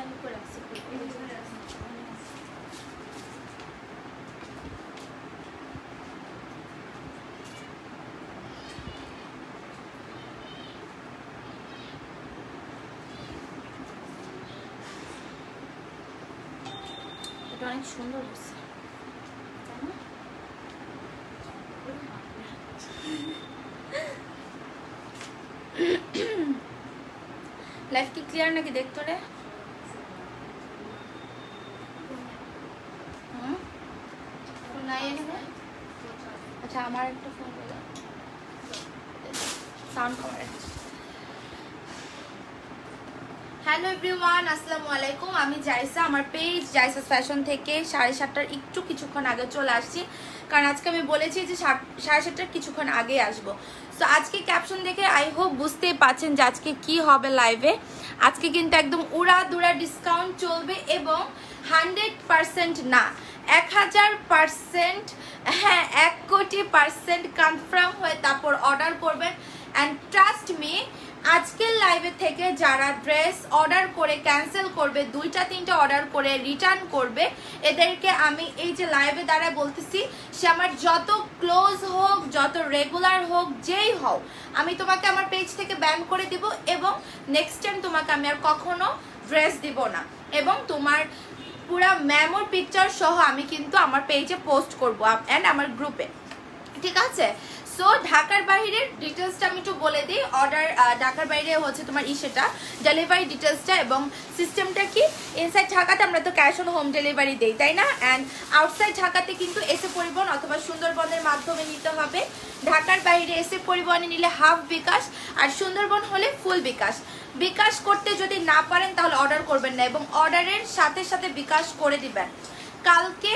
আমি করে রাখছি এটা অনেক সুন্দর হচ্ছে লাইফ কি ক্লিয়ার নাকি দেখতো রে আচ্ছা আমার একটা ফোন সাউন্ড কমার হ্যালো এভরিওয়ান আসসালামু আলাইকুম আমি জাইসা আমার পেজ জাইসাস ফ্যাশন থেকে 7:30টার একটু কিছুক্ষণ আগে চলে আসছি কারণ আজকে আমি বলেছি যে 7:30টার কিছুক্ষণ আগে আসবো সো আজকে ক্যাপশন দেখে আই হোপ বুঝতেই পারছেন যে আজকে কি হবে লাইভে আজকে কিন্তু একদম উড়াদুড়া ডিসকাউন্ট চলবে এবং 100% না 1000% হ্যাঁ 1,000,000% কনফার্ম হয়ে তারপর অর্ডার করবেন অ্যান্ড ট্রাস্ট মি আজকের লাইভে থেকে যারা ড্রেস অর্ডার করে ক্যান্সেল করবে 2-3টা অর্ডার করে রিটার্ন করবে এদেরকে আমি এই যে লাইভে দ্বারা বলতেছি সে আমার যত ক্লোজ হোক যত রেগুলার হোক যেই হোক আমি তোমাকে আমার পেজ থেকে ব্যান করে দিব এবং নেক্সট টাইম তোমাকে আমি আর কখনো ড্রেস দিব না এবং তোমার পুরা মেমোর পিকচার সহ আমি কিন্তু আমার পেজে পোস্ট করবো অ্যান্ড আমার গ্রুপে ঠিক আছে সো ঢাকার বাইরের ডিটেলসটা আমি একটু বলে দিই অর্ডার ঢাকার বাইরে হচ্ছে তোমার সেটা ডেলিভারি ডিটেলসটা এবং সিস্টেমটা কি ইনসাইড ঢাকাতে আমরা তো ক্যাশ অন হোম ডেলিভারি দেই তাই না অ্যান্ড আউটসাইড ঢাকাতে কিন্তু এসে পরিবহন অথবা সুন্দরবনের মাধ্যমে নিতে হবে ঢাকার বাইরে এসে পরিবহনে নিলে হাফ বিকাশ আর সুন্দরবন হলে ফুল বিকাশ বিকাশ করতে যদি না পারেন তাহলে অর্ডার করবেন না এবং অর্ডারের সাথে সাথে বিকাশ করে দিবেন কালকে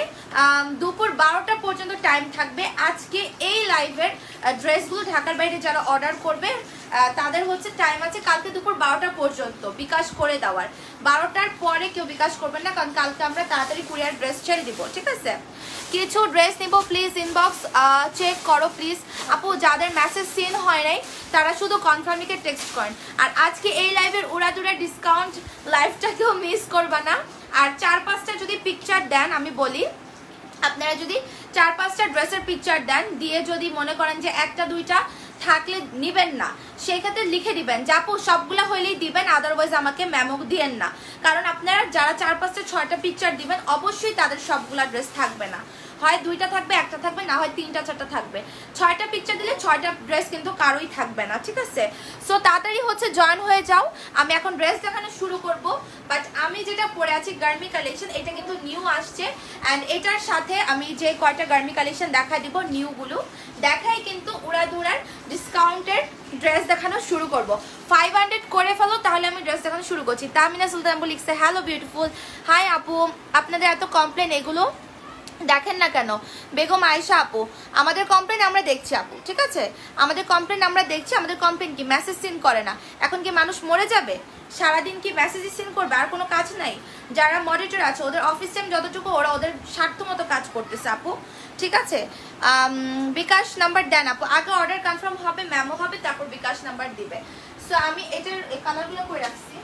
দুপুর 12টা পর্যন্ত টাইম থাকবে আজকে এই লাইভের ড্রেসগুলো ঢাকার বাইরে যারা অর্ডার করবে তাদের হচ্ছে টাইম আছে কালকে দুপুর 12টা পর্যন্ত বিকাশ করে দেওয়ার 12টার পরে কেউ বিকাশ করবেন না কারণ কালকে আমরা তাড়াতাড়ি কুরিয়ার ড্রেস ছেড়ে দিব ঠিক আছে কিছু ড্রেস নিব প্লিজ ইনবক্স চেক করো প্লিজ আপু যাদের মেসেজ সিন হয় নাই তারা শুধু কনফার্মিকে টেক্সট করেন আর আজকে এই লাইভের উড়াদুড়া ডিসকাউন্ট লাইভটাকেও মিস করবা না আর 4-5টা যদি পিকচার দেন আমি বলি আপনারা যদি 4-5টা ড্রেসের পিকচার দেন দিয়ে যদি মনে করেন যে 1-2টা থাকলে নিবেন না সেই ক্ষেত্রে লিখে দিবেন যে আপু সবগুলো হইলেই দিবেন আদারওয়াইজ আমাকে মেমো দিয়েন না কারণ আপনারা যারা 4-5টা 6টা পিকচার দিবেন অবশ্যই তাদের সবগুলা ড্রেস থাকবে না হয় 2টা থাকবে একটা থাকবে না হয় 3টা 4টা থাকবে 6টা পিকচার দিলে 6টা ড্রেস কিন্তু কারোই থাকবে না ঠিক আছে সো তাড়াতাড়ি হচ্ছে জয়েন হয়ে যাও আমি এখন ড্রেস দেখানো শুরু করব বাট আমি যেটা পরে আছি গার্মি কালেকশন এটা কিন্তু নিউ আসছে অ্যান্ড এটার সাথে আমি যে কয়টা গার্মি কালেকশন দেখা দিব নিউগুলো দেখাই কিন্তু উড়াদুড়ার ডিসকাউন্টের ড্রেস দেখানো শুরু করব 500 করে ফেলো তাহলে আমি ড্রেস দেখানো শুরু করছি তামিনা সুলতান বলে লিখছে হ্যালো বিউটিফুল হাই আপু আপনাদের এত কমপ্লেন এগুলো দেখেন না কেন বেগম আয়েশা আপু আমাদের কমপ্লেন আমরা দেখছি আপু ঠিক আছে আমাদের কমপ্লেন আমরা দেখছি আমাদের কমপ্লেন কি মেসেজ সিন করে না এখন কি মানুষ মরে যাবে সারাদিন কি মেসেজ সিন করবে আর কোনো কাজ নাই যারা মনিটর আছে ওদের অফিস টাইম যতটুকু ওরা ওদের স্বার্থ মতো কাজ করতেছে আপু ঠিক আছে বিকাশ নাম্বার দেন আপু আগে অর্ডার কনফার্ম হবে মেমো হবে তারপর বিকাশ নাম্বার দিবে সো আমি এটার কালারগুলো করে রাখছি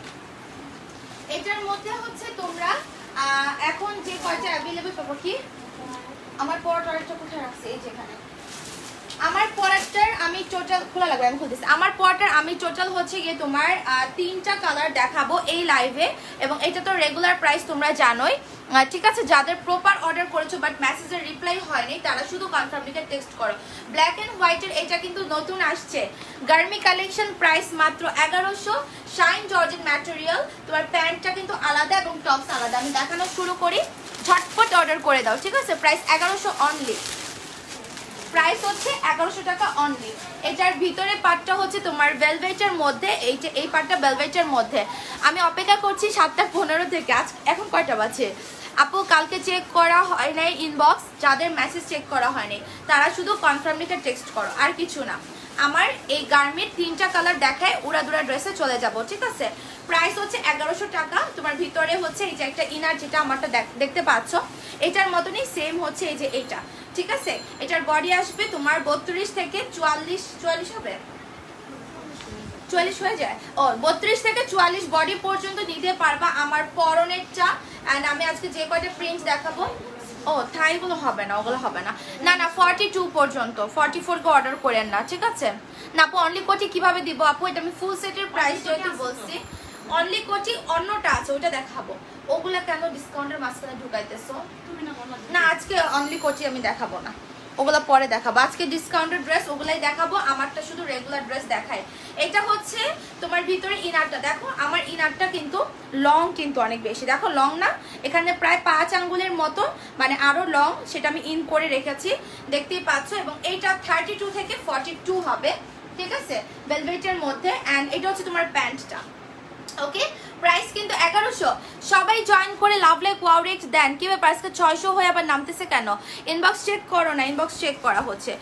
এটার মধ্যে হচ্ছে তোমরা এখন যে কয়টা অ্যাভেলেবল পাবো কি আমার পরাটারটা কোথায় রাখছি এই যেখানে আমার পরাটার আমি টোটাল খোলা লাগবে আমি খুলতেছি আমার পরাটার আমি টোটাল হচ্ছে গিয়ে তোমার 3টা কালার দেখাবো এই লাইভে এবং এটা তো রেগুলার প্রাইস তোমরা জানোই ঠিক আছে যাদের প্রপার অর্ডার করেছো বাট মেসেজের রিপ্লাই হয়নি তারা শুধু কনফার্ম লিখে টেক্সট করো ব্ল্যাক এন্ড হোয়াইটের এটা কিন্তু নতুন আসছে গার্মি কালেকশন প্রাইস মাত্র 1100 শাইন জর্জেট ম্যাটেরিয়াল তোমার প্যান্টটা কিন্তু আলাদা এবং টপস আলাদা আমি দেখানো শুরু করি ঝটপট অর্ডার করে দাও ঠিক আছে প্রাইস 1100 অনলি প্রাইস হচ্ছে 1100 টাকা অনলি এটার ভিতরে পার্টটা হচ্ছে তোমার ভেলভেটের মধ্যে এই পার্টটা ভেলভেটের মধ্যে আমি অপেক্ষা করছি 7:15 থেকে আজ এখন কয়টা বাজে আপু কালকে চেক করা হয় নাই ইনবক্স যাদের মেসেজ চেক করা হয়নি তারা শুধু কনফার্ম লিখে টেক্সট করো আর কিছু না আমার এই গার্মেন্ট 3টা কালার দেখায় উড়াদুড়া ড্রেসে চলে যাব ঠিক আছে প্রাইস হচ্ছে 1100 টাকা তোমার ভিতরে হচ্ছে এই যে একটা ইনার যেটা আমারটা দেখতে পাচ্ছ এটার মতনই সেম হচ্ছে এই যে এইটা ঠিক আছে এটার বডি আসবে তোমার 32 থেকে 44 হবে 44 হয়ে যায়। ও 32 থেকে 44 বডি পর্যন্ত নিতে পারবা আমার পরনেরটা। অ্যান্ড আমি আজকে যে কয়টা প্রিন্ট দেখাবো, ও থাইগুলো হবে না, ওগুলো হবে না, না না 42 পর্যন্ত, 44 কে অর্ডার করেন না, ঠিক আছে? না আপু অনলি কোটি কিভাবে দিব আপু? এটা আমি ফুল সেটের প্রাইস যেহেতু বলছি, অনলি কোটি অন্যটা আছে ওইটা দেখাবো। ওগুলা কেন ডিসকাউন্টের মাঝখানে ঢুকাইতেছো? না আজকে অনলি কোটি আমি দেখাবো না, ওগুলা পরে দেখাবো। আজকে ডিসকাউন্টের ড্রেস ওগুলাই দেখাবো, আমারটা শুধু রেগুলার ড্রেস দেখাই। এটা হচ্ছে তোমার ভিতরে ইনারটা, দেখো আমার ইনারটা কিন্তু লং, কিন্তু অনেক বেশি, দেখো লং না, এখানে প্রায় 5 আঙ্গুলের মতো, মানে আরো লং, সেটা আমি ইন করে রেখেছি, দেখতেই পাচ্ছ। এবং এইটা 32 থেকে 42 হবে, ঠিক আছে, ভেলভেটের মধ্যে। অ্যান্ড এটা হচ্ছে তোমার প্যান্টটা, ওকে? প্রাইস কিন্তু 1100। সবাই জয়েন করে love like wow rate then. কি ব্যাপার আজকে 600 হয়ে আবার নামতেছে কেন? ইনবক্স চেক করো না, ইনবক্স চেক করা হচ্ছে,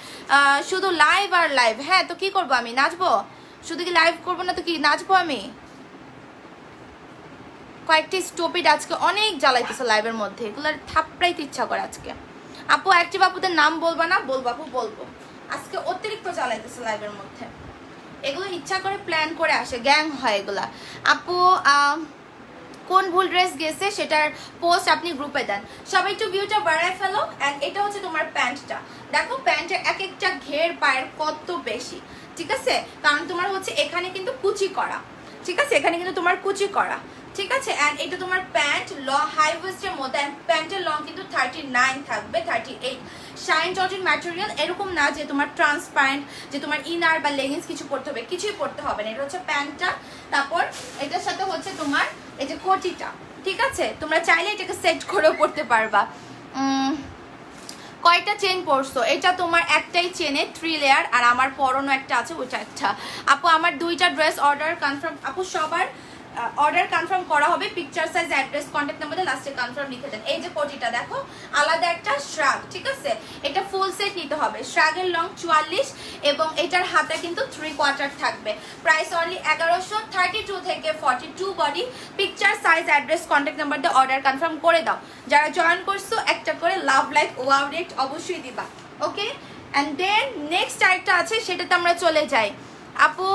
শুধু লাইভ আর লাইভ। হ্যাঁ তো কি করবো আমি, নাচবো? শুধু কি লাইভ করবো না তো কি নাচবো আমি? কয়েকটি স্টপিড আজকে অনেক জ্বালাইতেছে লাইভের মধ্যে, এগুলো থাপড়াইতে ইচ্ছা করে আজকে। আপু অ্যাক্টিভ আপুদের নাম বলবা না? বলবো আপু, বলবো। আজকে অতিরিক্ত জ্বালাইতেছে লাইভের মধ্যে, এগুলো ইচ্ছা করে প্ল্যান করে আসে, গ্যাং হয় এগুলা। আপু কোন ভুল ড্রেস গেছে সেটার পোস্ট আপনি গ্রুপে দেন, সবাই একটু ভিউটা বাড়ায় ফেলো। অ্যান্ড এটা হচ্ছে তোমার প্যান্টটা, দেখো প্যান্টের এক একটা ঘের পায়ের কত বেশি, ঠিক আছে? কারণ তোমার হচ্ছে এখানে কিন্তু কুচি করা, ঠিক আছে, এখানে কিন্তু তোমার কুচি করা, ঠিক আছে? অ্যান্ড এটা তোমার প্যান্ট লং হাই ওয়েস্টের মধ্যে, অ্যান্ড প্যান্টের লং কিন্তু 39 থাকবে, 38। শাইন জর্জিন ম্যাটেরিয়াল, এরকম না যে তোমার ট্রান্সপারেন্ট, যে তোমার ইনার বা লেগিংস কিছু পড়তে হবে, কিছুই পড়তে হবে না। এটা হচ্ছে প্যান্টটা, তারপর এটার সাথে হচ্ছে তোমার এই যে কোটিটা, ঠিক আছে? তোমরা চাইলে এটাকে সেট করেও পড়তে পারবা। কয়টা চেন পরছো? এটা তোমার একটাই চেনে 3 লেয়ার, আর আমার পরনো একটা আছে, ওইটা একটা। আপু আমার 2টা ড্রেস অর্ডার কনফার্ম। আপু সবার অর্ডার কনফার্ম করা হবে, পিকচার সাইজ অ্যাড্রেস কন্ট্যাক্ট নাম্বারে লাস্টে কনফার্ম লিখে দেন। এই যে কোটিটা দেখো আলাদা একটা শ্রাগ, ঠিক আছে? এটা ফুল সেট নিতে হবে, শ্রাগের লং 44 এবং এটার হাতে কিন্তু 3/4 থাকবে। প্রাইস অনলি 1100, 32 থেকে 42 body. Picture size address contact number দিয়ে অর্ডার কনফার্ম করে দাও। যারা জয়েন করছো একটা করে লাভ লাইক ওয়াও রেট অবশ্যই দিবা, ওকে? অ্যান্ড দেন নেক্সট আরেকটা আছে, সেটাতে আমরা চলে যাই। আপু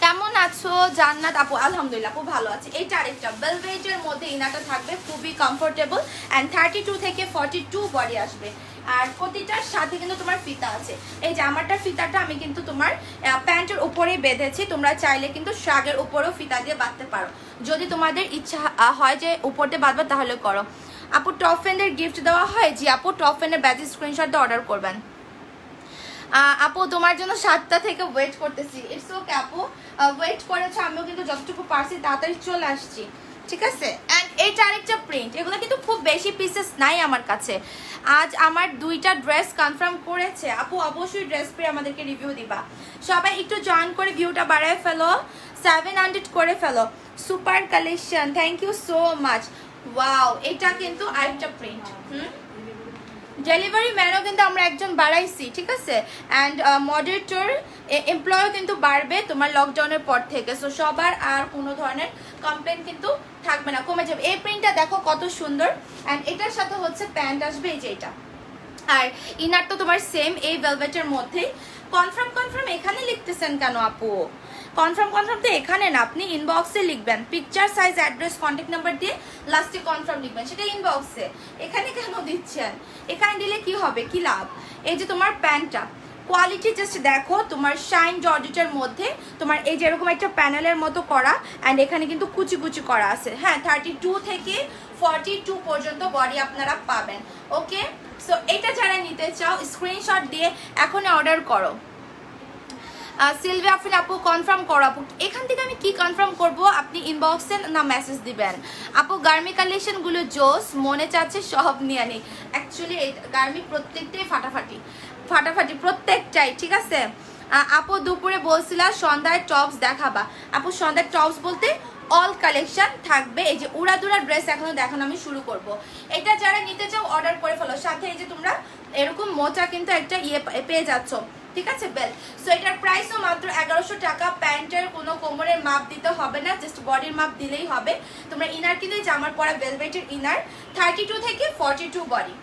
কেমন আছো? জান্নাত আপু আলহামদুলিল্লাহ আপু ভালো আছে। এইটা আরেকটা ভেলভেটের মধ্যে ইনাটা থাকবে, খুবই কমফোর্টেবল। অ্যান্ড 32 থেকে 42 বডি আসবে। আর প্রতিটার সাথে কিন্তু তোমার ফিতা আছে, এই যে আমারটার ফিতাটা আমি কিন্তু তোমার প্যান্টের উপরেই বেঁধেছি, তোমরা চাইলে কিন্তু শ্রাগের উপরেও ফিতা দিয়ে বাঁধতে পারো, যদি তোমাদের ইচ্ছা হয় যে উপর দিয়ে বাঁধবে তাহলে করো। আপু টপ ফ্রেন্ডের গিফট দেওয়া হয়? জি আপু, টপ ফ্রেন্ডের ব্যাচ স্ক্রিনশট দিয়ে অর্ডার করবেন। আপু তোমার জন্য 7টা থেকে ওয়েট করতেছি। ইটস ওকে আপু, ওয়েট করেছো, আমিও কিন্তু যতটুকু পারছি তাড়াতাড়ি চলে আসছি, ঠিক আছে? অ্যান্ড এইটা আরেকটা প্রিন্ট, এগুলো কিন্তু খুব বেশি পিসেস নাই আমার কাছে। আজ আমার 2টা ড্রেস কনফার্ম করেছে আপু, অবশ্যই ড্রেস পেয়ে আমাদেরকে রিভিউ দিবা। সবাই একটু জয়েন করে ভিউটা বাড়ায় ফেলো, 700 করে ফেলো। Super collection, thank you so much. Wow, এটা কিন্তু আরেকটা প্রিন্ট। ডেলিভারি ম্যানও কিন্তু আমরা একজন বাড়াইছি, ঠিক আছে? অ্যান্ড মডারেটর এমপ্লয়ও কিন্তু বাড়বে তোমার লকডাউনের পর থেকে। সো সবার আর কোনো ধরনের কমপ্লেন কিন্তু থাকবে না, কমে যাবে। এই প্রিন্টটা দেখো কত সুন্দর। অ্যান্ড এটার সাথে হচ্ছে প্যান্ট আসবে, এই যে এটা। আর ইনার তো তোমার সেম এই ভেলভেটের মধ্যেই। কনফার্ম এখানে লিখতেছেন কেন আপু? কনফার্ম তো এখানে না, আপনি ইনবক্সে লিখবেন, picture size address contact number দিয়ে লাস্টে কনফার্ম লিখবেন, সেটা ইনবক্সে। এখানে কেন দিচ্ছেন? এখানে দিলে কি হবে, কি লাভ? এই যে তোমার প্যান্টটা কোয়ালিটি জাস্ট দেখো, তোমার শাইন জর্জেটের মধ্যে তোমার এই যে এরকম একটা প্যানেলের মতো করা, অ্যান্ড এখানে কিন্তু কুচি কুচি করা আছে। হ্যাঁ 32 থেকে 42 পর্যন্ত বডি আপনারা পাবেন, ওকে? সো এটা যারা নিতে চাও স্ক্রিনশট দিয়ে এখনই অর্ডার করো। সিলভি আফরিন আপু কনফার্ম করো আপু। এখান থেকে আমি কি কনফার্ম করব, আপনি ইনবক্সে না মেসেজ দিবেন। আপু গার্মি কালেকশনগুলো জোস, মনে চাচ্ছে সব নিয়ে নিই। অ্যাকচুয়ালি এই গার্মি প্রত্যেকটাই ফাটাফাটি প্রত্যেকটাই, ঠিক আছে? আপু দুপুরে বলছিলা সন্ধ্যায় টপস দেখাবা। আপু সন্ধ্যায় টপস বলতে অল কালেকশন থাকবে। এই যে উড়াদুরা ড্রেস এখনো দেখানো আমি শুরু করব। এটা যারা নিতে চাও অর্ডার করে ফেলো। সাথে এই যে তোমরা এরকম মোচা কিন্তু একটা ইয়ে পেয়ে যাচ্ছ, ঠিক আছে? বেল। সো এটার প্রাইসও মাত্র 1100 টাকা। প্যান্টের কোনো কোমরের মাপ দিতে হবে না, জাস্ট বডির মাপ দিলেই হবে। তোমরা ইনার কিন্তু জামার পরা ভেলভেটের ইনার 32 থেকে 42 বডি।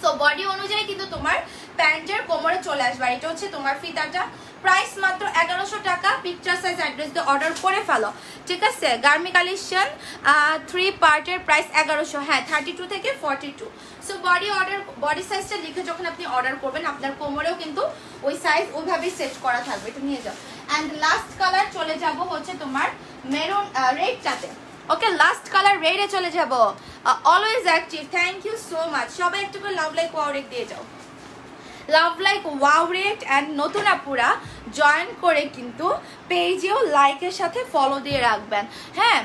সো বডি অনুযায়ী কিন্তু তোমার প্যান্টের কোমরে চলে আসবে। এটা হচ্ছে তোমার ফিতাটা প্রাইস মাত্র 1100 টাকা। পিকচার সাইজ অ্যাড্রেস দিয়ে অর্ডার করে ফেলো, ঠিক আছে। গার্মি কালেকশন 3 পার্টের প্রাইস 1100, হ্যাঁ 32 থেকে 42। সো বডি সাইজটা লিখে যখন আপনি অর্ডার করবেন আপনার কোমরেও কিন্তু ওই সাইজ ওইভাবেই সেট করা থাকবে। এটা নিয়ে যাও। অ্যান্ড লাস্ট কালার চলে যাব হচ্ছে তোমার মেরুন রেডটাতে। ওকে, লাস্ট কালার রেডে চলে যাব। Always active, thank you so much. সবাই একটু করে লাভ লাইক ওয়াও রেক দিয়ে যাও, love like wow react. And নতুন আপুরা জয়েন করে কিন্তু পেজেও লাইকের সাথে ফলো দিয়ে রাখবেন, হ্যাঁ।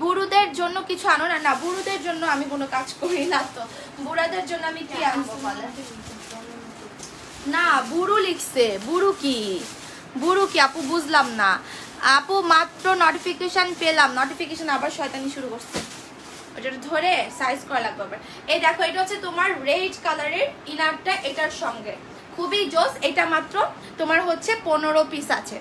বুড়োদের জন্য কিছু আনো না? না, বুড়োদের জন্য আমি কোনো কাজ করি না, তো বুড়াদের জন্য আমি কি আনবো বলে? না, বুড়ো লিখছে, বুড়ো কি আপু বুঝলাম না আপু। মাত্র নোটিফিকেশন পেলাম, নোটিফিকেশন আবার শয়তানি শুরু করছে। ওটা ধরে সাইজ করা লাগবে। এই দেখো, এটা হচ্ছে তোমার রেড কালারের ইনারটা, এটার সঙ্গে খুবই জোস। এটা মাত্র তোমার হচ্ছে 15 পিস আছে।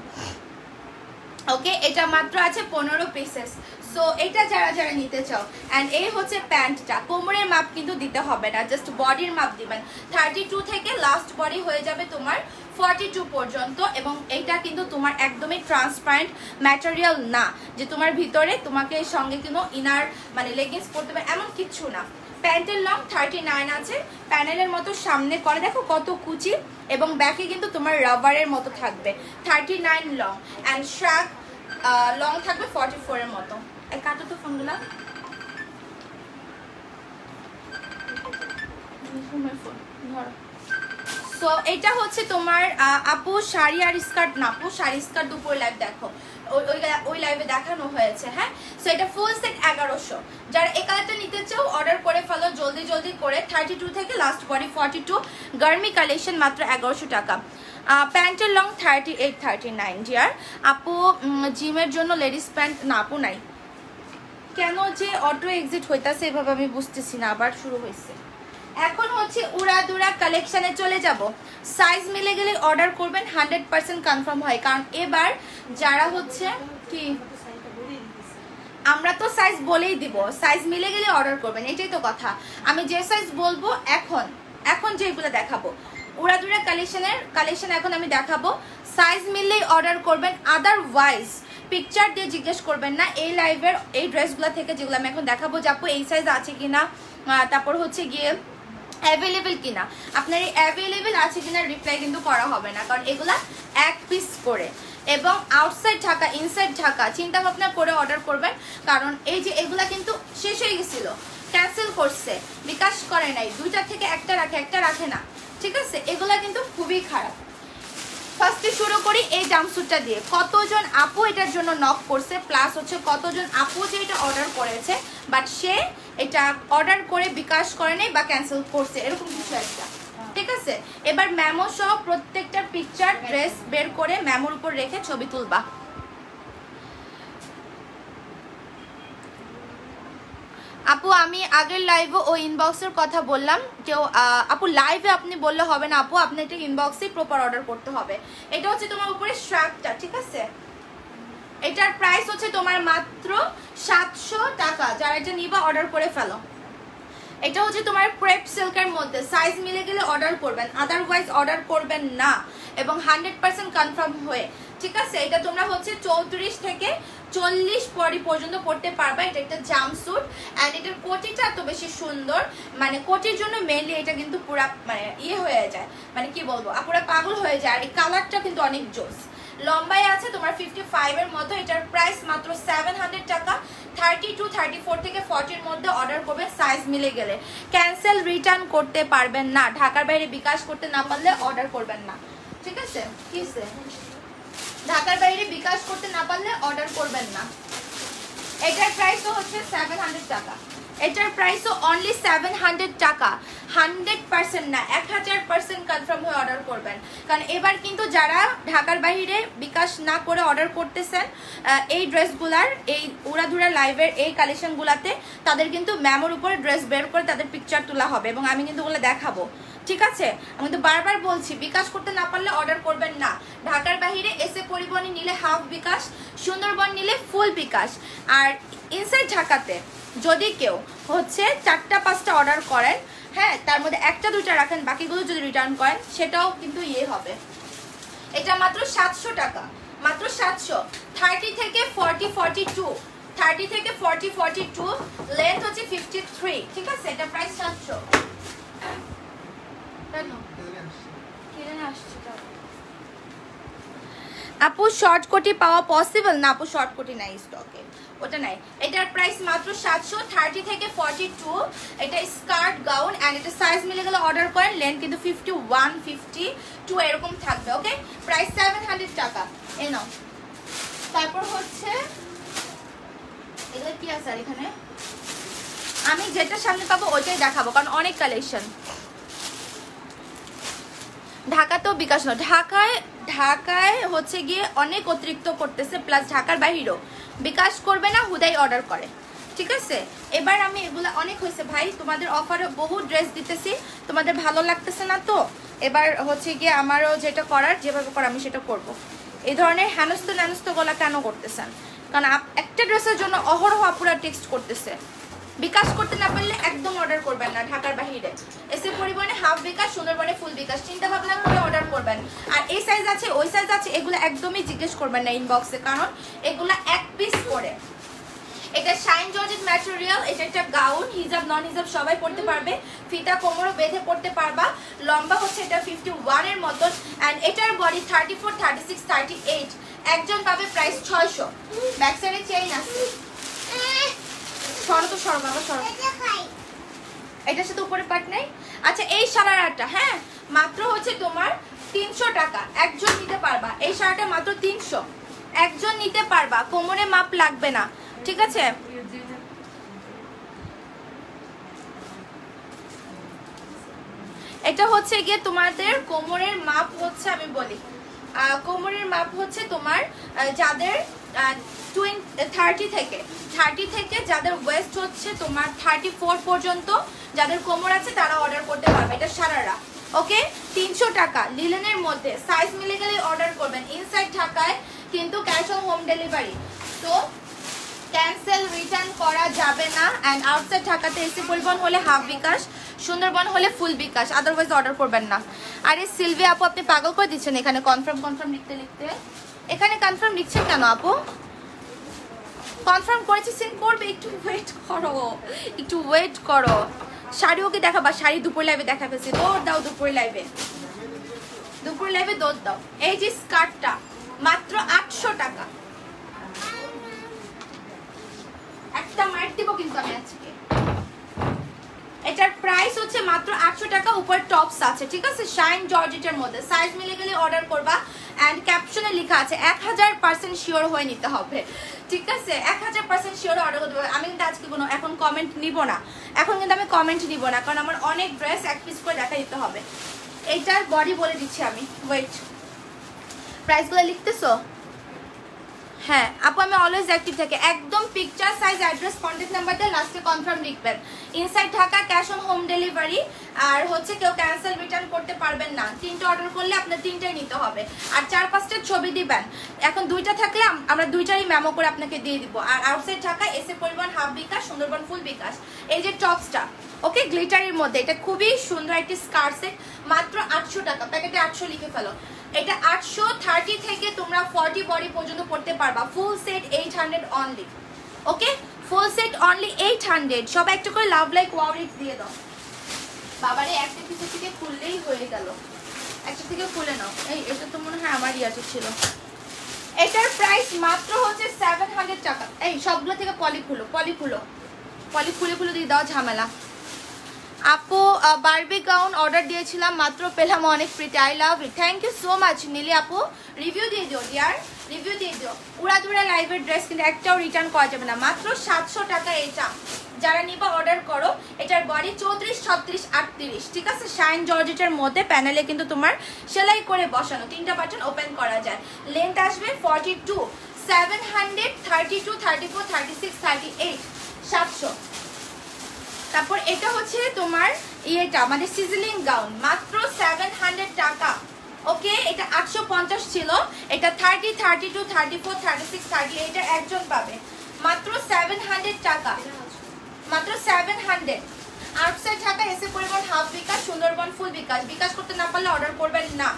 ওকে, এটা মাত্র আছে 15 পিসেস। সো এটা যারা যারা নিতে চাও। অ্যান্ড এই হচ্ছে প্যান্টটা, কোমরের মাপ কিন্তু দিতে হবে না, জাস্ট বডির মাপ দিবেন। 32 থেকে লাস্ট বডি হয়ে যাবে তোমার 42 পর্যন্ত। এবং এইটা কিন্তু তোমার একদমই ট্রান্সপারেন্ট ম্যাটেরিয়াল না, যে তোমার ভিতরে তোমাকে সঙ্গে কিন্তু ইনার মানে লেগিংস পরতে হবে এমন কিচ্ছু না। প্যান্টের লং 39 আছে, প্যানেলের মতো সামনে করে দেখো কত কুচি, এবং ব্যাকে কিন্তু তোমার রাবারের মতো থাকবে। 39 লং অ্যান্ড শ্রাগ লং থাকবে 44 এর মতো। এই কাটো তো ফোনগুলা, ধরো। সো এটা হচ্ছে তোমার আপু শাড়ি আর স্কার্ট না, আপু শাড়ি স্কার্ট দুপুর লাইভ দেখো, ওই লাইভে দেখানো হয়েছে, হ্যাঁ। সো এটা ফুল সেট 1100। যারা এই কালারটা নিতে চাও অর্ডার করে ফেলো জলদি জলদি করে। 32 থেকে লাস্ট বডি 42, গার্মি কালেকশন মাত্র 1100 টাকা। প্যান্টের লং 38 39 জিয়ার। আপু জিমের জন্য লেডিস প্যান্ট না আপু নাই কেন, যে অটো এক্সিট হইতাছে এভাবে আমি বুঝতেছি না, আবার শুরু হয়েছে। এখন হচ্ছে উড়াদুরা কালেকশনে চলে যাব। সাইজ মিলে গেলে অর্ডার করবেন, 100% কনফার্ম হয়। কারণ এবার যারা হচ্ছে কি, আমরা তো সাইজ বলেই দিব, সাইজ মিলে গেলে অর্ডার করবেন, এটাই তো কথা। আমি যে সাইজ বলবো এখন যেগুলো দেখাবো উড়াদুরা কালেকশন এখন আমি দেখাবো, সাইজ মিললেই অর্ডার করবেন। আদারওয়াইজ পিকচার দিয়ে জিজ্ঞেস করবেন না। এই লাইভের এই ড্রেসগুলো থেকে যেগুলো আমি এখন দেখাবো, যে আপু এই সাইজ আছে কিনা, তারপর হচ্ছে গিয়ে অ্যাভেলেবেল কিনা, আপনার এই অ্যাভেলেবেল আছে কিনা রিপ্লাই কিন্তু করা হবে না, কারণ এগুলা এক পিস করে। এবং আউটসাইড ঢাকা ইনসাইড ঢাকা চিন্তা ভাবনা করে অর্ডার করবেন, কারণ এই যে এগুলা কিন্তু শেষ হয়ে গেছিল, ক্যান্সেল করছে, বিকাশ করে নাই, দুইটা থেকে একটা রাখে না, ঠিক আছে। এগুলা কিন্তু খুবই খারাপ। ফার্স্টে শুরু করি এই জাম্পস্যুটটা দিয়ে। কতজন আপু এটার জন্য নক করছে, প্লাস হচ্ছে কতজন আপু যে এটা অর্ডার করেছে বাট সে এটা অর্ডার করে বিকাশ করে নাই বা ক্যান্সেল করছে, এরকম কিছু একটা, ঠিক আছে। এবার মেমো সহ প্রত্যেকটা পিকচার ড্রেস বের করে মেমোর উপর রেখে ছবি তুলবা। আপু আমি আগের লাইভে ও ইনবক্সের কথা বললাম, কেউ আপু লাইভে আপনি বললে হবে না আপু, আপনি এটা ইনবক্সে প্রপার অর্ডার করতে হবে। এটা হচ্ছে তোমার উপরে স্ট্র্যাপটা, ঠিক আছে। এটার প্রাইস হচ্ছে তোমার মাত্র 700 টাকা। যারা এটা নিবা অর্ডার করে ফেলো। এটা হচ্ছে তোমার ক্রেপ সিল্কের মধ্যে, সাইজ মিলে গেলে অর্ডার করবেন, আদারওয়াইজ অর্ডার করবেন না, এবং 100% কনফার্ম হয়ে, ঠিক আছে। এটা তোমরা হচ্ছে 34 থেকে 40 বডি পর্যন্ত পড়তে পারবা। এটা একটা জাম্পস্যুট অ্যান্ড এটার কোটিটা এত বেশি সুন্দর, মানে কোটির জন্য মেনলি এটা কিন্তু পুরা মানে ইয়ে হয়ে যায়, মানে কি বলবো পুরা পাগল হয়ে যায়। আর এই কালারটা কিন্তু অনেক জোস। লম্বাই আছে তোমার 55 এর মতো। এটার প্রাইস মাত্র 700 টাকা। 32, 34 থেকে 40 এর মধ্যে অর্ডার করবে, সাইজ মিলে গেলে। ক্যান্সেল রিটার্ন করতে পারবেন না, ঢাকার বাইরে বিকাশ করতে না পারলে অর্ডার করবেন না, ঠিক আছে। কিসে ঢাকার বাইরে বিকাশ করতে না পারলে অর্ডার করবেন না। এটার প্রাইসও হচ্ছে 700 টাকা। এটার প্রাইসও অনলি 700 টাকা। 100% না 1000% কনফার্ম হয়ে অর্ডার করবেন, কারণ এবার কিন্তু যারা ঢাকার বাইরে বিকাশ না করে অর্ডার করতেছেন এই ড্রেসগুলার, এই উড়াধুরা লাইভের এই কালেকশনগুলাতে, তাদের কিন্তু ম্যামোর উপরে ড্রেস বের করে তাদের পিকচার তোলা হবে, এবং আমি কিন্তু ওগুলো দেখাবো, ঠিক আছে। আমি তো বারবার বলছি বিকাশ করতে না পারলে অর্ডার করবেন না। ঢাকার বাইরে এসে পরিবহনে নিলে হাফ বিকাশ, সুন্দরবন নিলে ফুল বিকাশ। আর ইনসাইড ঢাকাতে যদি কেউ হচ্ছে 4টা-5টা অর্ডার করেন, হ্যাঁ, তার মধ্যে 1টা-2টা রাখেন, বাকিগুলো যদি রিটার্ন করেন সেটাও কিন্তু ইয়ে হবে, এটা মাত্র 700 টাকা, মাত্র 700। 30 থেকে 40 42, 30 থেকে 40 42, লেন্থ হচ্ছে 53, ঠিক আছে? এটা প্রাইস 700। আপু শর্ট কোটি পাওয়া পসিবল না? আপু শর্ট কোটি নাই স্টকে, ওটা নাই। এটার প্রাইস মাত্র 700, 30 থেকে 42। এটা স্কার্ট গাউন এন্ড এটা সাইজ মিলে গেলে অর্ডার করেন। লেন্থ কিন্তু 51 52 এরকম থাকবে। ওকে, প্রাইস 700 টাকা। এই নাও। তারপর হচ্ছে এগুলো কি আছে? আর এখানে আমি যেটা সামনে পাবো ওইটাই দেখাবো, কারণ অনেক কালেকশন। ঢাকাতেও বিকাশ নয়, ঢাকায় হচ্ছে গিয়ে অনেক অতিরিক্ত করতেছে, প্লাস ঢাকার বাহিরেও বিকাশ করবে না, হুদাই অর্ডার করে, ঠিক আছে? এবার আমি এগুলো অনেক হয়েছে ভাই, তোমাদের অফারে বহু ড্রেস দিতেছি, তোমাদের ভালো লাগতেছে না তো এবার হচ্ছে গিয়ে আমারও যেটা করার, যেভাবে করা আমি সেটা করব। এই ধরনের হ্যানস্ত ন্যানস্তগুলো কেন করতেছেন? কারণ একটা ড্রেসের জন্য অহরহ আপুরা টেক্সট করতেছে। বিকাশ করতে না পারলে একদম অর্ডার করবেন না ঢাকার বাহিরে। এসে পরিবহনে হাফ বিকাশ, সুন্দরবনে ফুল বিকাশ, চিন্তা ভাবনা করে অর্ডার করবেন। আর এই সাইজ আছে ওই সাইজ আছে এগুলো একদমই জিজ্ঞেস করবেন না ইনবক্সে, কারণ এগুলো এক পিস করে। এটা শাইন জর্জেট ম্যাটেরিয়াল, এটা একটা গাউন, হিজাব নন হিজাব সবাই পড়তে পারবে, ফিতা কোমরও বেঁধে পড়তে পারবা। লম্বা হচ্ছে এটা 51 এর মতন এন্ড এটার বডি 34 36 38। একজন পাবে প্রাইস 600। ব্যাক সাইডে চেইন আছে, সরো তো সরো বাবা সরো। এটার সাথে উপরে পাট নাই। আচ্ছা এই সারারাটা হ্যাঁ মাত্র হচ্ছে তোমার 300 টাকা, একজন নিতে পারবা। এই শাড়িটা মাত্র 300, একজন নিতে পারবা, কোমরে মাপ লাগবে না, ঠিক আছে? এটা হচ্ছে গিয়ে তোমাদের কোমরের মাপ হচ্ছে, আমি বলি কোমরের মাপ হচ্ছে তোমার যাদের 30 থেকে যাদের ওয়েস্ট হচ্ছে তোমার 34 পর্যন্ত, যাদের কোমর আছে তারা অর্ডার করতে পারবে। এটা সারারা, ওকে? 300 টাকা লিলেনের মধ্যে, সাইজ মিলে গেলে অর্ডার করবেন। ইনসাইড ঢাকায় কিন্তু ক্যাশ অন হোম ডেলিভারি, তো ক্যান্সেল রিটার্ন করা যাবে না। অ্যান্ড আউটসাইড ঢাকাতে এসি পরিবহন হলে হাফ বিকাশ, সুন্দরবন হলে ফুল বিকাশ, আদারওয়াইজ অর্ডার করবেন না। আরে সিলভি আপু আপনি পাগল করে দিচ্ছেন এখানে কনফার্ম লিখতে লিখতে। এখানে কনফার্ম লিখছেন কেন আপু? কনফার্ম করেছি, সেন্ড করবে, একটু ওয়েট করো। শাড়ি ওকে দেখাবা, শাড়ি দুপুর লাইভে দেখা ফেলছি, দৌড় দাও দুপুর লাইভে দৌড় দাও। এই যে স্কার্টটা মাত্র 800 টাকা, একটা মাইট দিব কিন্তু আমি আজকে। এটার প্রাইস হচ্ছে মাত্র 800 টাকা, উপর টপস আছে, ঠিক আছে? শাইন জর্জেটের মধ্যে, সাইজ মিলে গেলে অর্ডার করবা। এন্ড ক্যাপশনে লেখা আছে 1000% শিওর হয়ে নিতে হবে, ঠিক আছে? 1000% শিওর অর্ডার করতে হবে। আমি কিন্তু আজকে কোনো এখন কমেন্ট নিব না, কারণ আমার অনেক ড্রেস এক পিস করে দেখা দিতে হবে। এইটার বডি বলে দিচ্ছি আমি, ওয়েট, প্রাইসগুলো লিখতেছো? হ্যাঁ আপু আমি অলওয়েজ অ্যাক্টিভ থাকি, একদম পিকচার সাইজ অ্যাড্রেস কন্ট্যাক্ট নাম্বারটা লাস্টে কনফার্ম লিখবেন। Inside Dhaka cash on home delivery, আর হচ্ছে কেউ ক্যান্সেল রিটার্ন করতে পারবেন না। 3টা অর্ডার করলে আপনার 3টাই নিতে হবে, আর 4-5টা ছবি দিবেন। এখন 2টা থাকলে আমরা 2টারই মেমো করে আপনাকে দিয়ে দিব। আর আউটসাইড ঢাকা এসে পরিবহন হাফ বিকাশ, সুন্দরবন ফুল বিকাশ। এই যে টপসটা, ওকে, গ্লিটারের মধ্যে, এটা খুবই সুন্দর একটি স্কার্ট সেট, মাত্র 800 টাকা। প্যাকেটে 800 লিখে ফেলো। এটা 800, 30 থেকে তোমরা 40 বডি পর্যন্ত পড়তে পারবা। Full set 800 only, okay? Full set only 800। সবাই একটা করে লাভ লাইক ওয়াও রিক্স দিয়ে দাও। বাবারে একটা কিছু থেকে খুললেই হয়ে গেল, একটা থেকে খুলে নাও। এই এটা তো মনে হয় আমার ইয়াতে ছিল। এটার প্রাইস মাত্র হচ্ছে 700 টাকা। এই সবগুলো থেকে পলি খুলে দিয়ে দাও, ঝামেলা। আপু বারবি গাউন অর্ডার দিয়েছিলাম, মাত্র পেলাম, অনেক pretty, I love it, thank you so much Nili আপু। রিভিউ দিয়ে দিও ডিয়ার, রিভিউ দিয়ে দিও। উড়াদুরা লাইভের ড্রেস কিন্তু একটাও রিটার্ন করা যাবে না, মাত্র 700 টাকা। এটা যারা নিবা অর্ডার করো। এটার বডি 34 36 38, ঠিক আছে? শাইন জর্জেটের মধ্যে প্যানেলে কিন্তু তোমার সেলাই করে বসানো, 3টা বাটন ওপেন করা যায়। লেন্থ আসবে 42, 700, 32 34 36 38, 700। তারপর এটা হচ্ছে তোমার ইয়েটা আমাদের সিজলিং গাউন, মাত্র 700 টাকা, ওকে? এটা 850 ছিল, এটা 30 32 34 36 38 এর একজন পাবে, মাত্র 700 টাকা, মাত্র 700। আউটসাইড ঢাকা এসে পরিবহন হাফ বিকাশ, সুন্দরবন ফুল বিকাশ। বিকাশ করতে না পারলে অর্ডার করবেন না।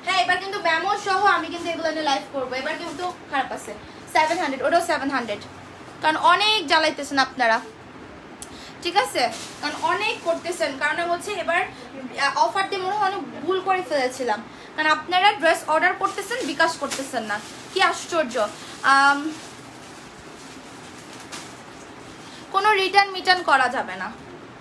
হ্যাঁ এবার কিন্তু ব্যামো সহ আমি কিন্তু এগুলো নিয়ে লাইভ করবো। এবার কিন্তু খারাপ আছে 700, ওটাও 700, কারণ অনেক জ্বালাইতেছেন আপনারা, ঠিক আছে, কারণ অনেক করতেছেন, কারণ হচ্ছে এবার অফার দিয়ে মনে হয় অনেক ভুল করে ফেলেছিলাম, কারণ আপনারা ড্রেস অর্ডার করতেছেন বিকাশ করতেছেন না, কি আশ্চর্য। কোনো রিটার্ন করা যাবে না,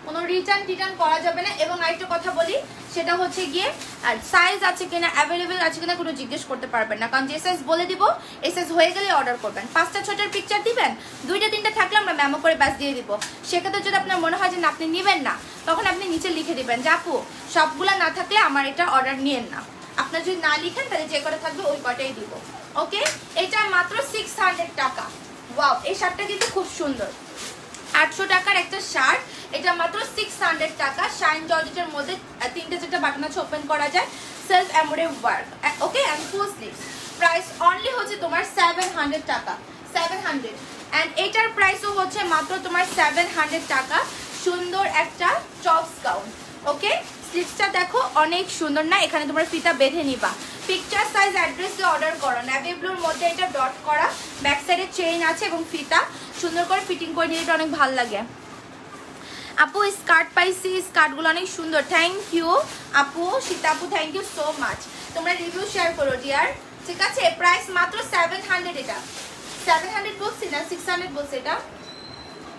কোনো রিটার্ন করা যাবে না। এবং আরেকটা কথা বলি, সেটা হচ্ছে গিয়ে আর সাইজ আছে কিনা, অ্যাভেলেবেল আছে কিনা কোনো জিজ্ঞেস করতে পারবেন না, কারণ যে সাইজ বলে দিব এই সাইজ হয়ে গেলে অর্ডার করবেন। 5টা 6টার পিকচার দিবেন, 2টা 3টা থাকলে আমরা মেমো করে ব্যাস দিয়ে দিব। সেক্ষেত্রে যদি আপনার মনে হয় যে না আপনি নেবেন না, তখন আপনি নিচে লিখে দিবেন যে আপু সবগুলা না থাকলে আমার এটা অর্ডার নিয়েন না। আপনার যদি না লিখেন তাহলে যে কটা থাকবে ওই কটাই দিব। ওকে, এটা মাত্র 600 টাকা। ওয়াও, এই শার্টটা কিন্তু খুব সুন্দর, 800 টাকার একটা শার্ট, এটা মাত্র 600 টাকা। শাইন জর্জেটের মধ্যে 3টে 4টে বাটন আছে, ওপেন করা যায়, self embroidery work. Okay, and full sleeves. Price only হচ্ছে তোমার 700 টাকা, 700। এন্ড এটার প্রাইসও হচ্ছে মাত্র তোমার 700 টাকা। সুন্দর একটা টপস গাউন। ওকে, স্লিভসটা দেখো অনেক সুন্দর না, এখানে তোমার ফিতা বেঁধে নিবা। পিকচার সাইজ অ্যাড্রেস দিয়ে অর্ডার করো। নেভি ব্লুর মধ্যে এটা ডট করা, ব্যাক সাইডে চেইন আছে এবং ফিতা সুন্দর করে ফিটিং করে নিয়ে, এটা অনেক ভালো লাগে। আপু স্কার্ট পাইছি, স্কার্টগুলো অনেক সুন্দর, থ্যাংক ইউ আপু, সীতা আপু, থ্যাংক ইউ সো মাচ। তোমরা রিভিউ শেয়ার করো ডিয়ার, ঠিক আছে। প্রাইস মাত্র 700, এটা 700 বলছি না, 600 বলছি।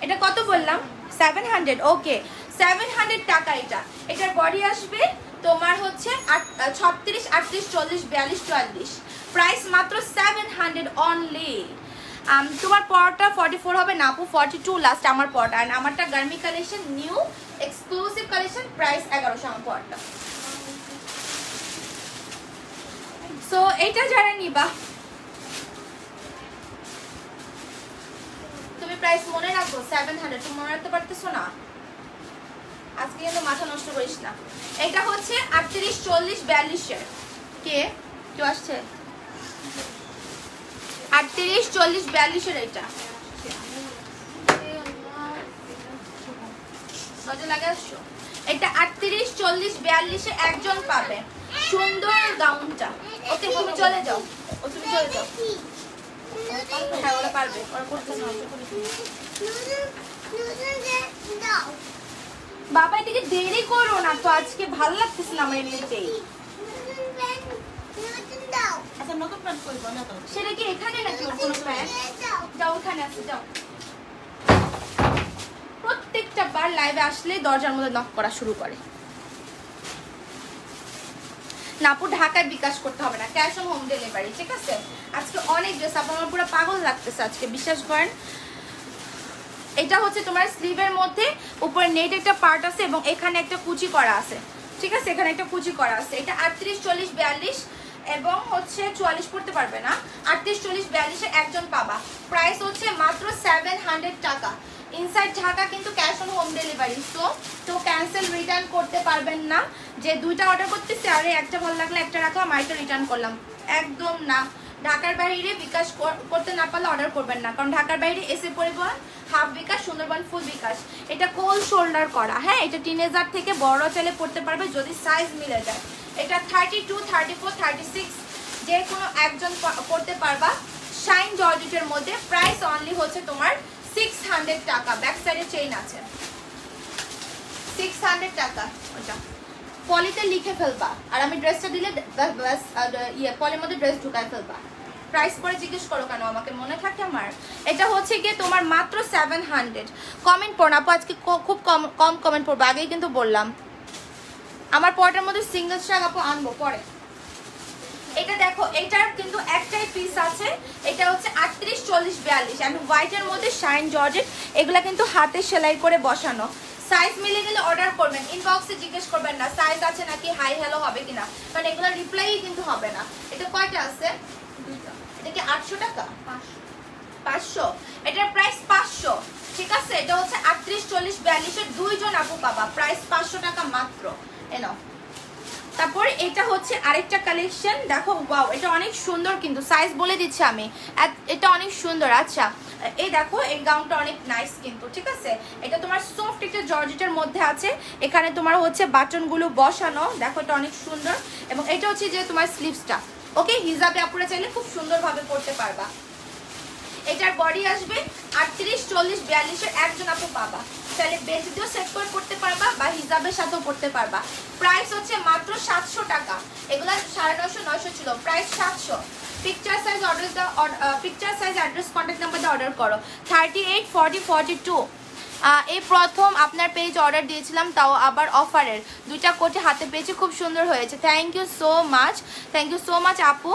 এটা কত বললাম? 700। ওকে, 700 টাকা। এটার বডি আসবে তোমার হচ্ছে 36, 38, 40, 42, 44। প্রাইস মাত্র 700 অনলি। তোমার পরটা 44 হবে না আপু, 42 লাস্ট আমার পরটা। আর আমারটা গার্মি collection, new exclusive collection, price 1100 আমার পরটা। সো এটা যারা নিবা, তুমি প্রাইস মনে রাখো 700। তুমি মনে রাখতে পারতেছো না? আজকে কিন্তু মাথা নষ্ট করিস না। এটা হচ্ছে 38, 40, 42 কে কেউ আসছে? 38, 40, 42 এটা লাগে আসছো। এটা 38, 40, 42 একজন পাবে সুন্দর গাউনটা। ওকে, তুমি চলে যাও, তুমি চলে যাও। হ্যাঁ ওরা পারবে, ওরা করতেছে না। বাবা এদিকে দেরি করো না তো, আজকে ভালো লাগতেছে না আমার এমনিতেই। সেটা কি এখানে নাকি ওর কোনো প্যান্ট? যাও ওখানে আছে, যাও। প্রত্যেকটা বার লাইভে আসলে দরজার মধ্যে নক করা শুরু করে। নাপু ঢাকায় বিকাশ করতে হবে না, ক্যাশ অন হোম ডেলিভারি, ঠিক আছে। আজকে অনেক ড্রেস, আপনার পুরো পাগল লাগতেছে আজকে, বিশ্বাস করেন। এটা হচ্ছে তোমার স্লিভের মধ্যে উপরে নেট একটা পার্ট আছে এবং এখানে একটা কুচি করা আছে, ঠিক আছে, এখানে একটা কুচি করা আছে। এটা 38, 40, 42 এবং হচ্ছে 44 পড়তে পারবে না। 38, 40, 42 একজন পাবা। প্রাইস হচ্ছে মাত্র 700 টাকা। ইনসাইড ঢাকা কিন্তু ক্যাশ অন হোম ডেলিভারি। তো ক্যান্সেল রিটার্ন করতে পারবেন না, যে 2টা অর্ডার করতেছি আরে একটা ভালো লাগলে একটা রাখলাম আরেকটা রিটার্ন করলাম, একদম না। ঢাকার বাইরে বিকাশ করতে না পারলে অর্ডার করবেন না, কারণ ঢাকার বাইরে এসে পরিবহন হাফ বিকাশ, সুন্দরবন ফুল বিকাশ। এটা কোল শোল্ডার করা, হ্যাঁ, এটা টিনেজার থেকে বড় চাইলে পড়তে পারবে যদি সাইজ মিলে যায়। এটা 32, 34, 36 যে কোনো একজন পড়তে পারবা। শাইন জর্জেটের মধ্যে প্রাইস অনলি হচ্ছে তোমার 600 টাকা। ব্যাক সাইডে চেইন আছে, 600 টাকা। ওটা পলিতে লিখে ফেলবা, আর আমি ড্রেসটা দিলে পলির মধ্যে ড্রেস ঢুকায় ফেলবা। প্রাইস পরে জিজ্ঞেস করো কেন, আমাকে মনে থাকে আমার। এটা হচ্ছে গিয়ে তোমার মাত্র 700। কমেন্ট পড়ো আপু, আজকে খুব কম কমেন্ট পড়বো, আগেই কিন্তু বললাম। আমার পরটার মধ্যে সিঙ্গেল স্ট্রাক আপু আনবো পরে। এটা দেখো, এটার কিন্তু একটাই পিস আছে। এটা হচ্ছে 38, 40, 42 এন্ড হোয়াইটের মধ্যে শাইন জর্জেট। এগুলা কিন্তু হাতে সেলাই করে বসানো। সাইজ মিলে গেলে অর্ডার করবেন, ইনবক্সে জিজ্ঞেস করবেন না সাইজ আছে নাকি, হাই হ্যালো হবে কিনা, কারণ এগুলো রিপ্লাই কিন্তু হবে না। এটা কয়টা আছে? এটা কি 800 টাকা? 500। এটার প্রাইস 500, ঠিক আছে। এটা হচ্ছে 38, 40, 42 এর 2 জন আপু পাবা। প্রাইস 500 টাকা মাত্র। এনো, তারপর এটা হচ্ছে আরেকটা কালেকশন, দেখো ওয়াও, এটা অনেক সুন্দর কিন্তু সাইজ বলে দিচ্ছি আমি, এটা অনেক সুন্দর। আচ্ছা, এই দেখো এই গাউনটা অনেক নাইস কিন্তু, ঠিক আছে? এটা তোমার সফট একটা জর্জেটের মধ্যে আছে, এখানে তোমার হচ্ছে বাটনগুলো বসানো, দেখো এটা অনেক সুন্দর। এবং এটা হচ্ছে যে তোমার স্লিভসটা, ওকে? হিজাবে আপুরা চাইলে খুব সুন্দরভাবে পরতে পারবা। এটার বডি আসবে 38, 40, 42 একজন আপু পাবা, তাহলে বেল্ট দিয়েও সেট করে পড়তে পারবা বা হিজাবের সাথেও পড়তে পারবা। প্রাইস হচ্ছে মাত্র 700 টাকা, এগুলা 950, 900 ছিল, প্রাইস 700। পিকচার সাইজ অর্ডার দাও, picture size address contact number দিয়ে অর্ডার করো। 38, 40, 42 এই প্রথম আপনার পেজ অর্ডার দিয়েছিলাম, তাও আবার অফারের, 2টা কোটি হাতে পেয়েছি, খুব সুন্দর হয়েছে। Thank you so much, thank you so much আপু।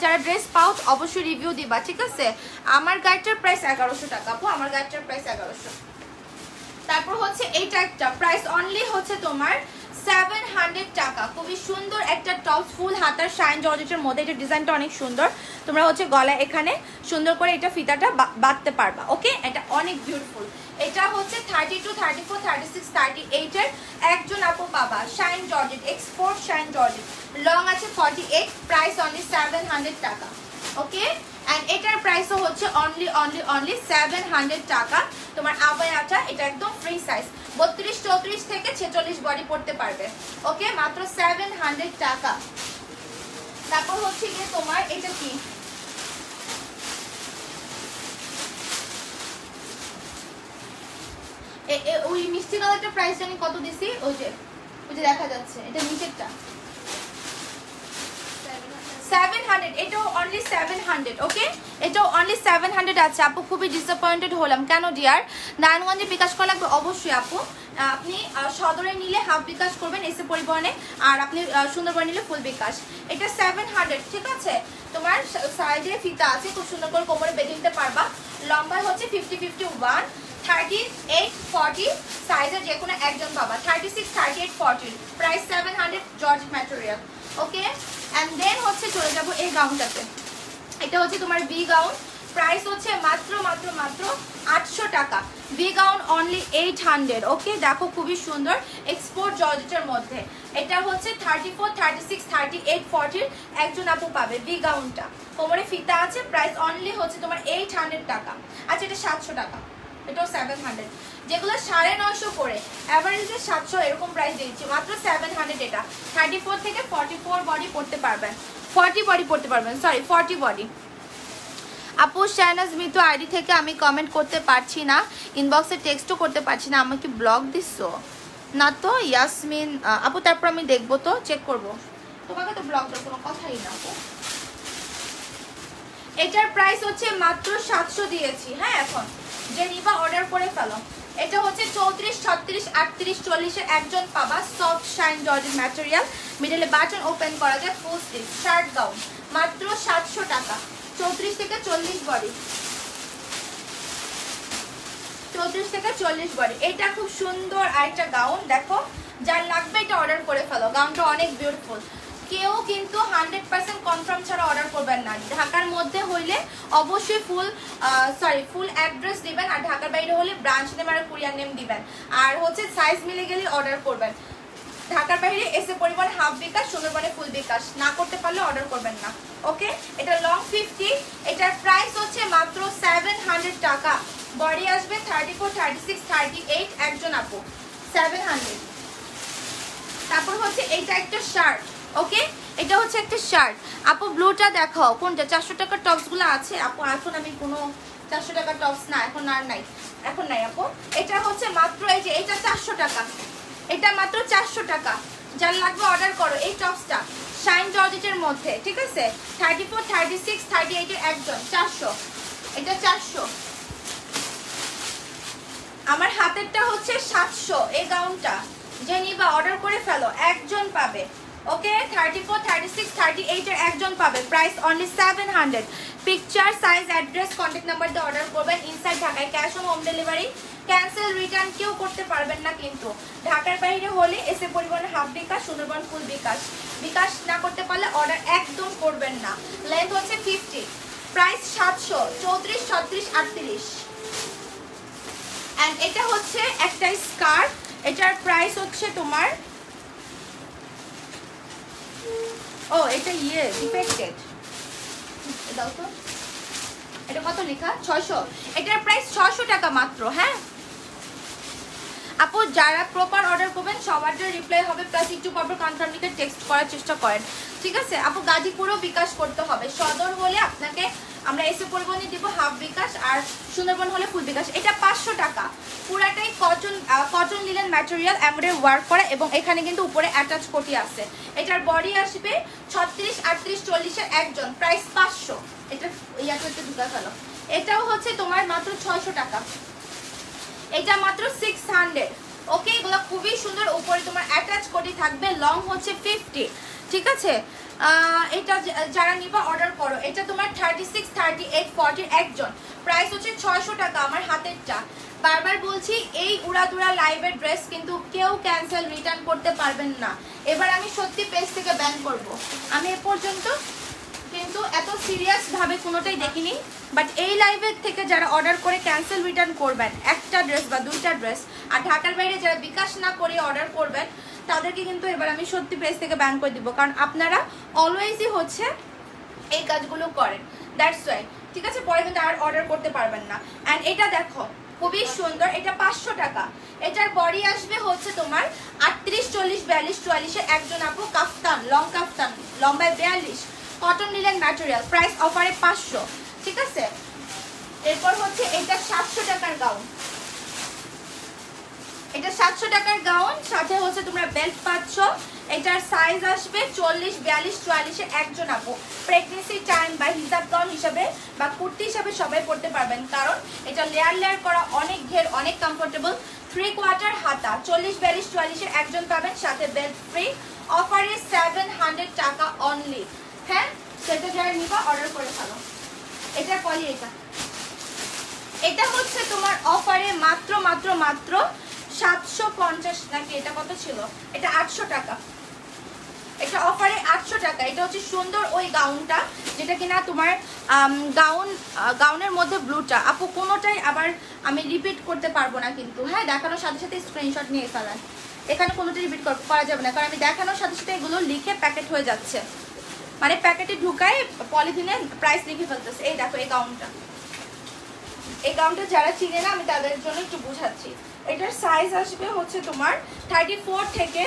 যারা ড্রেস পাও অবশ্যই রিভিউ দিবা, ঠিক আছে? আমার গাইডটার প্রাইস 1100 টাকা আপু, আমার গাইডটার প্রাইস 1100। তারপর হচ্ছে এইটা একটা প্রাইস অনলি হচ্ছে তোমার 700 টাকা, খুবই সুন্দর একটা টপ, ফুল হাতার শাইন জর্জেটের মধ্যে, এটা ডিজাইনটা অনেক সুন্দর। তোমরা হচ্ছে গলায় এখানে সুন্দর করে এটা ফিতাটা বাঁধতে পারবা, ওকে? এটা অনেক বিউটিফুল। এটা হচ্ছে 32, 34, 36, 38 এর একজন আপু পাবা, shine georgette, export shine georgette, long আছে 48, প্রাইস অনলি 700 টাকা, ওকে? এন্ড এটার প্রাইসও হচ্ছে অনলি 700 টাকা। তোমার আবায়াটা এটা একদম ফ্রি সাইজ, 32, 34 থেকে 46 বডি পড়তে পারবে, ওকে? মাত্র 700 টাকা। তারপর হচ্ছে গিয়ে তোমার এটা কি, ওই মিষ্টি কালারটা প্রাইস জানি কত দিছি, ওই যে দেখা যাচ্ছে, এটা নিচেরটা 700, এটাও অনলি 700, ওকে? এটাও অনলি 700 আছে আপু। খুবই ডিসঅ্যাপয়েন্টেড হলাম, কেন ডিয়ার? নারায়ণগঞ্জে বিকাশ করা লাগবে অবশ্যই আপু, আপনি সদরে নিলে হাফ বিকাশ করবেন এসে পরিবহনে, আর আপনি সুন্দরবন নিলে ফুল বিকাশ। এটা 700, ঠিক আছে? তোমার সাইডে ফিতা আছে, খুব সুন্দর করে কোমরে বেঁধে নিতে পারবা। লম্বা হচ্ছে 50, 51, 38, 40 সাইজের যে কোনো একজন পাবা, 36, 38, 40, price 700, georgette material, okay? And then হচ্ছে চলে যাব এই গাউনটাতে, এটা হচ্ছে তোমার ভি গাউন, প্রাইস হচ্ছে মাত্র 800 টাকা। ভি গাউন অনলি 800, ওকে? দেখো খুবই সুন্দর এক্সপোর্ট জর্জেটের মধ্যে, এটা হচ্ছে 34, 36, 38, 40 একজন আপু পাবে। ভি গাউনটা কোমরে ফিতা আছে, প্রাইস অনলি হচ্ছে তোমার 800 টাকা। আচ্ছা এটা 700 টাকা, এটাও 700, যেগুলো 950 করে অ্যাভারেজে 700 এরকম প্রাইস দিয়েছি, মাত্র 700। এটা 34 থেকে 44 বডি পড়তে পারবেন, 40 বডি পড়তে পারবেন, সরি 40 বডি। আপু শাহনাজ মিতু আইডি থেকে আমি কমেন্ট করতে পারছি না, ইনবক্সে টেক্সটও করতে পারছি না, আমাকে ব্লক দিচ্ছ না তো ইয়াসমিন আপু? তারপর আমি দেখবো তো, চেক করবো, তোমাকে তো ব্লক দেওয়ার কোনো কথাই না আপু। এটার প্রাইস হচ্ছে মাত্র 700 দিয়েছি, হ্যাঁ? এখন যে নিবা অর্ডার করে ফেলো। এটা হচ্ছে 34, 36, 38, 40 এর একজন পাবা, সফট শাইন জর্জেট ম্যাটেরিয়াল, মিডলে বাটন ওপেন করা যায়, ফুল স্লিভ শার্ট গাউন, মাত্র 700 টাকা। 34 থেকে 40 বডি, 34 থেকে 40 বডি। এটা খুব সুন্দর আরেকটা গাউন, দেখো যার লাগবে এটা অর্ডার করে ফেলো, গাউনটা অনেক বিউটিফুল। কেউ কিন্তু 100% কনফার্ম ছাড়া অর্ডার করবেন না, ঢাকার মধ্যে হইলে অবশ্যই ফুল অ্যাড্রেস দিবেন, আর ঢাকার বাইরে হলে ব্রাঞ্চ নেম আর কুরিয়ার নেম দিবেন, আর হচ্ছে সাইজ মিলে গেলে অর্ডার করবেন। ঢাকার বাইরে এসে পরিমাণ হাফ বিকাশ, সুন্দরবনে ফুল বিকাশ, না করতে পারলে অর্ডার করবেন না, ওকে? এটা লং 50, এটার প্রাইস হচ্ছে মাত্র 700 টাকা। বডি আসবে 34, 36, 38 একজন আপু, 700। তারপর হচ্ছে এইটা একটা শার্ট, ওকে? এটা হচ্ছে একটা শার্ট আপু, ব্লুটা দেখাও কোনটা? 400 টাকার টপসগুলো আছে আপু, এখন আমি কোনো 400 টাকার টপস না, এখন আর নাই, এখন নাই আপু। এটা হচ্ছে মাত্র এই যে এটা 400 টাকা, এটা মাত্র 400 টাকা, যার লাগবে অর্ডার করো। এই টপসটা শাইন জর্জেটের মধ্যে, ঠিক আছে? 34, 36, 38 এর একজন, 400, এটা 400। আমার হাতেরটা হচ্ছে 700, এই গাউনটা যে নিবা অর্ডার করে ফেলো, একজন পাবে, ওকে? 34, 36, 38 এর একজন পাবে, price only 700। Picture size address contact number দিয়ে অর্ডার করবেন, ইনসাইড ঢাকায় cash on home delivery, cancel return কেউ করতে পারবেন না কিন্তু। ঢাকার বাইরে হলে এসে পরিবহনে হাফ বিকাশ, সুন্দরবন ফুল বিকাশ, বিকাশ না করতে পারলে অর্ডার একদম করবেন না। লেন্থ হচ্ছে 50, প্রাইস 700, 34, 36, 38। এন্ড এটা হচ্ছে একটা স্কার্ট, এটার প্রাইস হচ্ছে তোমার, ও এটা ডিফেক্টেড, দাও তো এটা কত লেখা 600, এটার প্রাইস 600 টাকা মাত্র। হ্যাঁ আপু যারা প্রপার অর্ডার করবেন সবার জন্য রিপ্লাই হবে, প্লাস একটু পরপর কনফার্ম লিখে টেক্সট করার চেষ্টা করেন, ঠিক আছে আপু। গাজীপুরও বিকাশ করতে হবে, সদর হলে আপনাকে আমরা এসে পরিবহনে দিব হাফ বিকাশ, আর সুন্দরবন হলে ফুল বিকাশ। এটা 500 টাকা, পুরাটাই cotton linen material, embroidery work করা, এবং এখানে কিন্তু উপরে অ্যাটাচ কোটি আছে। এটার বডি আসবে 36, 38, 40 এর একজন, প্রাইস 500। এটা ইয়াতে ঢুকা ফেলো। এটাও হচ্ছে তোমার মাত্র 600 টাকা, এটা মাত্র 600। ওকে, এগুলো খুবই সুন্দর, উপরে তোমার অ্যাটাচ কোটি থাকবে, লং হচ্ছে 50, ঠিক আছে। এটা যারা নিবা অর্ডার করো। এটা তোমার 36, 38, 40 একজন, প্রাইস হচ্ছে 600 টাকা। আমার হাতেরটা বারবার বলছি, এই উড়াদুরা লাইভের ড্রেস কিন্তু কেউ ক্যান্সেল রিটার্ন করতে পারবেন না। এবার আমি সত্যি পেজ থেকে ব্যান করব। আমি এ পর্যন্ত কিন্তু এত সিরিয়াস ভাবে কোনোটাই দেখিনি, বাট এই লাইভের থেকে যারা অর্ডার করে ক্যান্সেল রিটার্ন করবেন একটা ড্রেস বা দুইটা ড্রেস, আর ঢাকার বাইরে যারা বিকাশ না করে অর্ডার করবেন তাদেরকে কিন্তু এবার আমি সত্যি পেজ থেকে ব্যান করে দিব, কারণ আপনারা অলওয়েজই হচ্ছে এই কাজগুলো করেন, দ্যাটস ওয়াই, ঠিক আছে। পরে কিন্তু আর অর্ডার করতে পারবেন না। অ্যান্ড এটা দেখো খুবই সুন্দর, এটা 500 টাকা। এটার বডি আসবে হচ্ছে তোমার 38, 40, 42, 44 এর একজন আপু, কাফতান, লং কাফতান, লম্বায় 42, কটন লিনেন ম্যাটেরিয়াল, প্রাইস অফারে 500, ঠিক আছে। এরপর হচ্ছে এটা 700 টাকার গাউন, এটা 700 টাকার গাউন, সাথে হচ্ছে তোমরা বেল্ট পাচ্ছ। এটার সাইজ আসবে 40, 42, 44 এর একজন আপু। প্রেগনেন্সি টাইম বা হিজাব গাউন হিসাবে বা কুর্তি হিসাবে সবাই পরতে পারবেন, কারণ এটা লেয়ার লেয়ার করা, অনেক ঘের, অনেক কমফোর্টেবল। 3/4 হাতা, 40, 42, 44 এর একজন পাবেন, সাথে বেল্ট ফ্রি, অফারে 700 টাকা অনলি। হ্যাঁ, সেটা যারা নিবা অর্ডার করে ফেলো। এটা কলি, এটা হচ্ছে তোমার অফারে মাত্র মাত্র মাত্র 750 নাকি, এটা কত ছিল, এটা 800 টাকা। এটা অফারে 800 টাকা। এটা হচ্ছে সুন্দর ওই গাউনটা, যেটা কিনা তোমার গাউনের মধ্যে ব্লুটা আপু, কোনোটাই আবার আমি রিপিট করতে পারবো না কিন্তু। হ্যাঁ, দেখানোর সাথে সাথে স্ক্রিনশট নিয়ে ফেলান, এখানে কোনোটা রিপিট করা যাবে না, কারণ আমি দেখানোর সাথে সাথে এগুলো লিখে প্যাকেট হয়ে যাচ্ছে, মানে প্যাকেটে ঢুকায় পলিথিনে প্রাইস লিখে ফেলতেছে। এই দেখো এই গাউনটা, এই গাউনটা যারা চিনে না আমি তাদের জন্য একটু বুঝাচ্ছি। এটার সাইজ আসবে হচ্ছে তোমার 34 থেকে,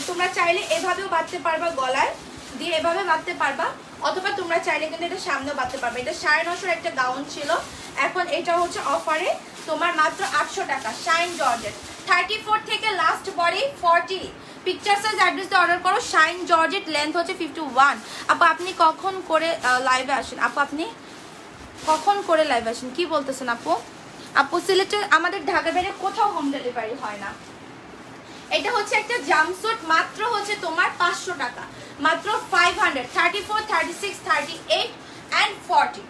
তোমরা চাইলে এভাবেও বাঁধতে পারবা, গলায় দিয়ে এভাবে বাঁধতে পারবা, অথবা তোমরা চাইলে কিন্তু এটা সামনেও বাঁধতে পারবে। এটা 950 একটা গাউন ছিল, এখন এটা হচ্ছে অফারে তোমার মাত্র 800 টাকা, শাইন জর্জেট। 34 থেকে last body 40, picture size address দিয়ে অর্ডার করো। শাইন জর্জেট, লেন্থ হচ্ছে 51। আপু আপনি কখন করে লাইভে আসেন? আপু আপনি কখন করে লাইভে আসেন, কি বলতেছেন আপু? আপু সিলেটে আমাদের ঢাকার বাইরে কোথাও হোম ডেলিভারি হয় না। এটা হচ্ছে একটা জাম্পস্যুট, মাত্র হচ্ছে তোমার 500 টাকা, মাত্র 500। 34, 36, 38 and 40,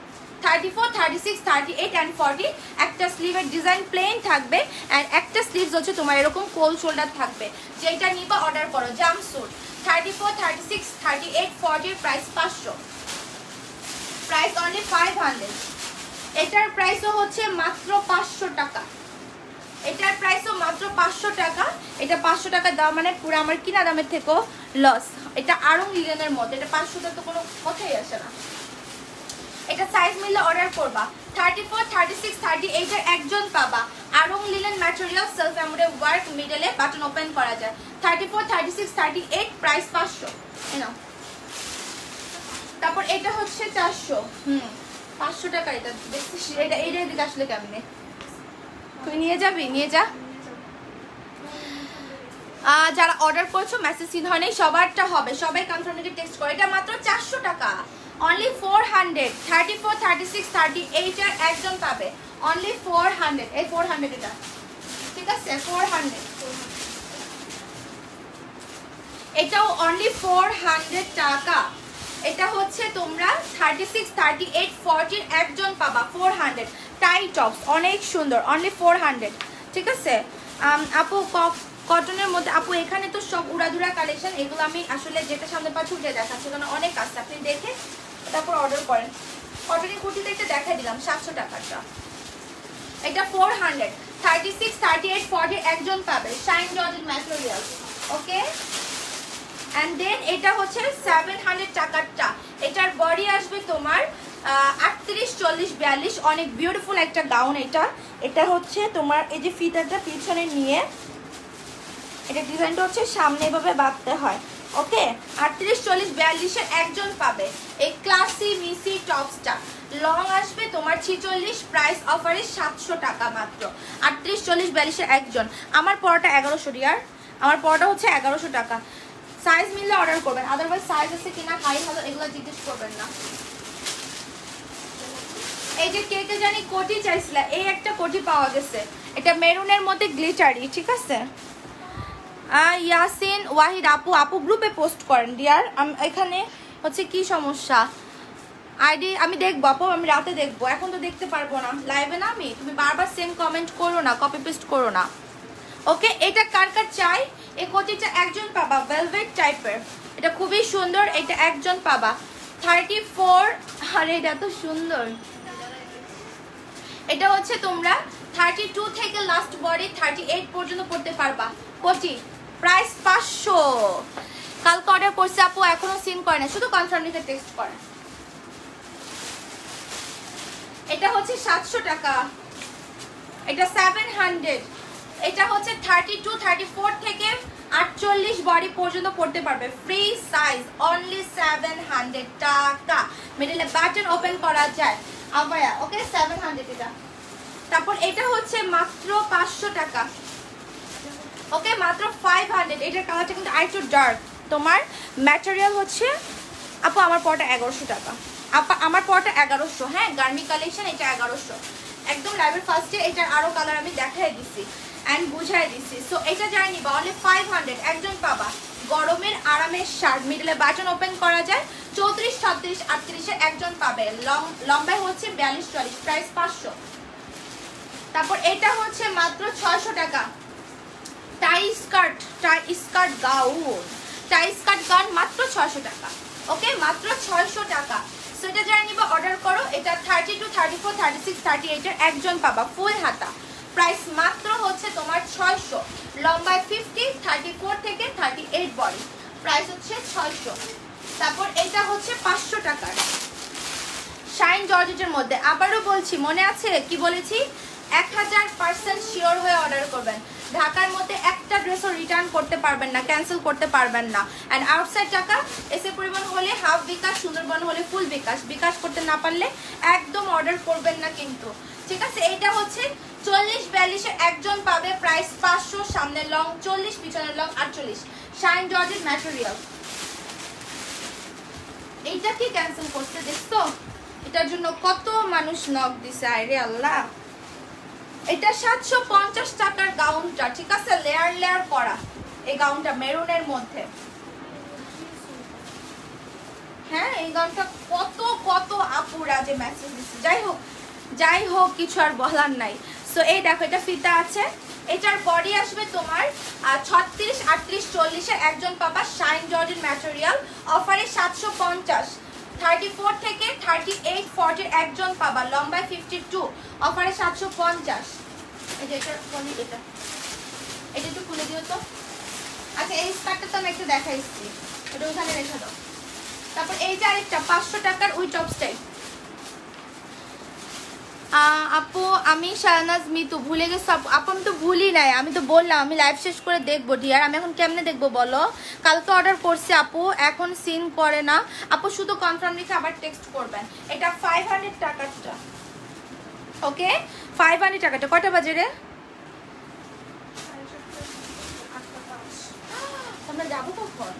34, 36, 38 and 40। একটা স্লিভের ডিজাইন প্লেন থাকবে, অ্যান্ড একটা স্লিভস হচ্ছে তোমার এরকম কোল শোল্ডার থাকবে। যেটা নিবা অর্ডার করো, জাম্পস্যুট 34, 36, 38, 40, প্রাইস 500, প্রাইস অনলি 500। এটার প্রাইসও হচ্ছে মাত্র 500 টাকা, এটার প্রাইসও মাত্র 500 টাকা। এটা 500 টাকা দাম মানে পুরো আমার কিনা দামের থেকেও লস। এটা আরং লিনেনের মধ্যে, এটা 500 তো কোনো কথাই আসে না। এটা সাইজ মিললে অর্ডার করবা। 34, 36, 38 এর একজন পাবা। Aarong linen material, self embroidery work, মিডলে বাটন ওপেন করা যায়। 34, 36, 38, প্রাইস 500। এনাও। তারপর এটা হচ্ছে 400, 500 টাকা। এটা বেশি, এটা এইটার দিকে আসলে কেমনে তুই নিয়ে যাবি, নিয়ে যা। যারা অর্ডার করছো মেসেজ সিন হয় নাই, সবারটা হবে, সবাই কনফার্মেটিভ টেক্সট করে। এটা মাত্র 400 টাকা, অনলি 400। 34, 36, 38 এর একজন পাবে, অনলি 400। এই 400 এটা, ঠিক আছে 400। এটাও অনলি 400 টাকা। এটা হচ্ছে তোমরা 36, 38, 40 একজন পাবা, 400। টাই টপস অনেক সুন্দর, অনলি 400, ঠিক আছে। আপু কটনের মধ্যে, আপু এখানে তো সব উড়াদুরা কালেকশন, এগুলো আমি আসলে যেটা সামনে পাচ্ছি উঠে দেখাচ্ছি, কারণ অনেক আছে, আপনি দেখে তারপর অর্ডার করেন। কটনের কুর্তিটা একটা দেখাই দিলাম 700 টাকাটা, এটা 400। 36, 38, 40 একজন পাবে, shine georgette material, okay. And then এটা হচ্ছে 700 টাকারটা। এটার বডি আসবে তোমার 38, 40, 42 অনেক বিউটিফুল একটা গাউন। এটা হচ্ছে তোমার এই যে ফিতাটা পিছনে নিয়ে এটা ডিজাইনটা হচ্ছে সামনে এভাবে বাঁধতে হয়। ওকে, 38, 40, 42-এর একজন পাবে এই ক্লাসি মিসি টপসটা। লং আসবে তোমার 46, প্রাইস অফারে 700 টাকা মাত্র। 38, 40, 42-এর একজন। আমার পড়াটা 1100 ডিয়ার, আমার পড়াটা হচ্ছে 1100 টাকা। সাইজ মিললে অর্ডার করবেন, আদারওয়াইজ সাইজ আছে কিনা হাই হলো এগুলো জিজ্ঞেস করবেন না। এই যে কে কে জানি কোটি চাইছিল, এই একটা কোটি পাওয়া গেছে, এটা মেরুনের মধ্যে গ্লিটারি, ঠিক আছে। ইয়াসিন ওয়াহিদ আপু গ্রুপে পোস্ট করেন ডিয়ার। এখানে হচ্ছে কি সমস্যা, আইডি আমি দেখবো আপু, আমি রাতে দেখবো, এখন তো দেখতে পারবো না লাইভে না আমি। তুমি বারবার সেম কমেন্ট করো না, কপি পেস্ট করো না। ওকে, এটা কার কার চাই? এই কোটিটা একজন পাবা, ভেলভেট টাইপের, এটা খুবই সুন্দর, এটা একজন পাবা। 34, আরে এটা তো সুন্দর। এটা হচ্ছে তোমরা 32 থেকে লাস্ট বডি 38 পর্যন্ত পড়তে পারবা। কোটি প্রাইস 500। কালকে অর্ডার করছে আপু, এখনো সিন করে না, শুধু কনফার্ম লিখে টেক্সট করে। এটা হচ্ছে 700 টাকা, এটা 700। এটা হচ্ছে 32, 34 থেকে 48 বডি পর্যন্ত পড়তে পারবে, ফ্রি সাইজ, অনলি 700 টাকা। মিডলে বাটন ওপেন করা যায় আবায়া। ওকে, 700 এটা। তারপর এটা হচ্ছে মাত্র 500 টাকা। ওকে, মাত্র 500। এটার কালারটা কিন্তু আরেকটু ডার্ক। তোমার ম্যাটেরিয়াল হচ্ছে আপু আমার পড়াটা 1100 টাকা। আপা আমার পড়াটা 1100। হ্যাঁ, গার্মি কালেকশন, এটা 1100 একদম লাইভের ফার্স্টে। এটার আরো কালার আমি দেখাই দিছি অ্যান্ড বুঝাই দিছি। সো এটা যাই নিবা অনলি 500, একজন পাবা। গরমের আরামের শার্ট, মিডলে বাটন ওপেন করা যায়, 34, 36, 38-এর একজন পাবে। লম্বায় হচ্ছে 42, 44, প্রাইস 500। তারপর এটা হচ্ছে মাত্র 600 টাকা। টাই স্কার্ট গাউন মাত্র 600 টাকা। ওকে, মাত্র 600 টাকা। সো এটা যারা নিবা অর্ডার করো। এটা 32, 34, 36, 38-এর একজন পাবা, ফুল হাতা। প্রাইস মাত্র হচ্ছে তোমার 600। লম্বায় 50, 34 থেকে 38 বডি, প্রাইস হচ্ছে 600। তারপর এটা হচ্ছে 500 টাকার শাইন জর্জেটের মধ্যে। আবারও বলছি, মনে আছে কি বলেছি? 1000% শিওর হয়ে অর্ডার করবেন। ঢাকার মধ্যে একটা ড্রেসও রিটার্ন করতে পারবেন না, ক্যান্সেল করতে পারবেন না। অ্যান্ড আউটসাইড টাকা এসে পরিমাণ হলে হাফ বিকাশ, সুন্দরবন হলে ফুল বিকাশ। বিকাশ করতে না পারলে একদম অর্ডার করবেন না কিন্তু, ঠিক আছে। এইটা হচ্ছে 40, 42-এর একজন পাবে, প্রাইস 500। সামনে লং 40, পিছনের লং 48, শাইন জর্জেট ম্যাটেরিয়াল। এইটা কি ক্যান্সেল করতে দেখছো? এটার জন্য কত মানুষ নক দিছে, আরে আল্লাহ। এটা 750 টাকার গাউনটা, ঠিক আছে, লেয়ার লেয়ার করা এই গাউনটা মেরুনের মধ্যে। হ্যাঁ, এই গাউনটা কত কত আপুরা যে মেসেজ দিচ্ছে। যাই হোক কিছু আর বলার নাই। সো এই দেখো, এটা ফিতা আছে, এটার বডি আসবে তোমার 36, 38, 40-এর একজন পাবা, শাইন জর্জেট ম্যাটেরিয়াল, অফারে 750। 34 থেকে 38, 40-এর একজন পাবা, লম্বায় 52, অফারে 750। এই যে এটা একটু খুলে দিও তো। আচ্ছা, এই স্কার্টটা তো আমি একটু দেখাইছি, এটা ওখানে রেখে দাও। তারপর এই যে আরেকটা 500 টাকার উই টপসটাই। আপু আমি শাহনাজ মিতু, ভুলে গেছো আপু? আমি তো ভুলি নাই, আমি তো বললাম আমি লাইভ শেষ করে দেখবো ডিয়ার। আমি এখন কেমনে দেখবো বলো? কালকে অর্ডার করছি আপু, এখন সিন করে না আপু, শুধু কনফার্ম লিখে আবার টেক্সট করবেন। এটা 500 টাকাটা। ওকে, 500 টাকাটা। কয়টা বাজে রে? আমরা যাবো কখন?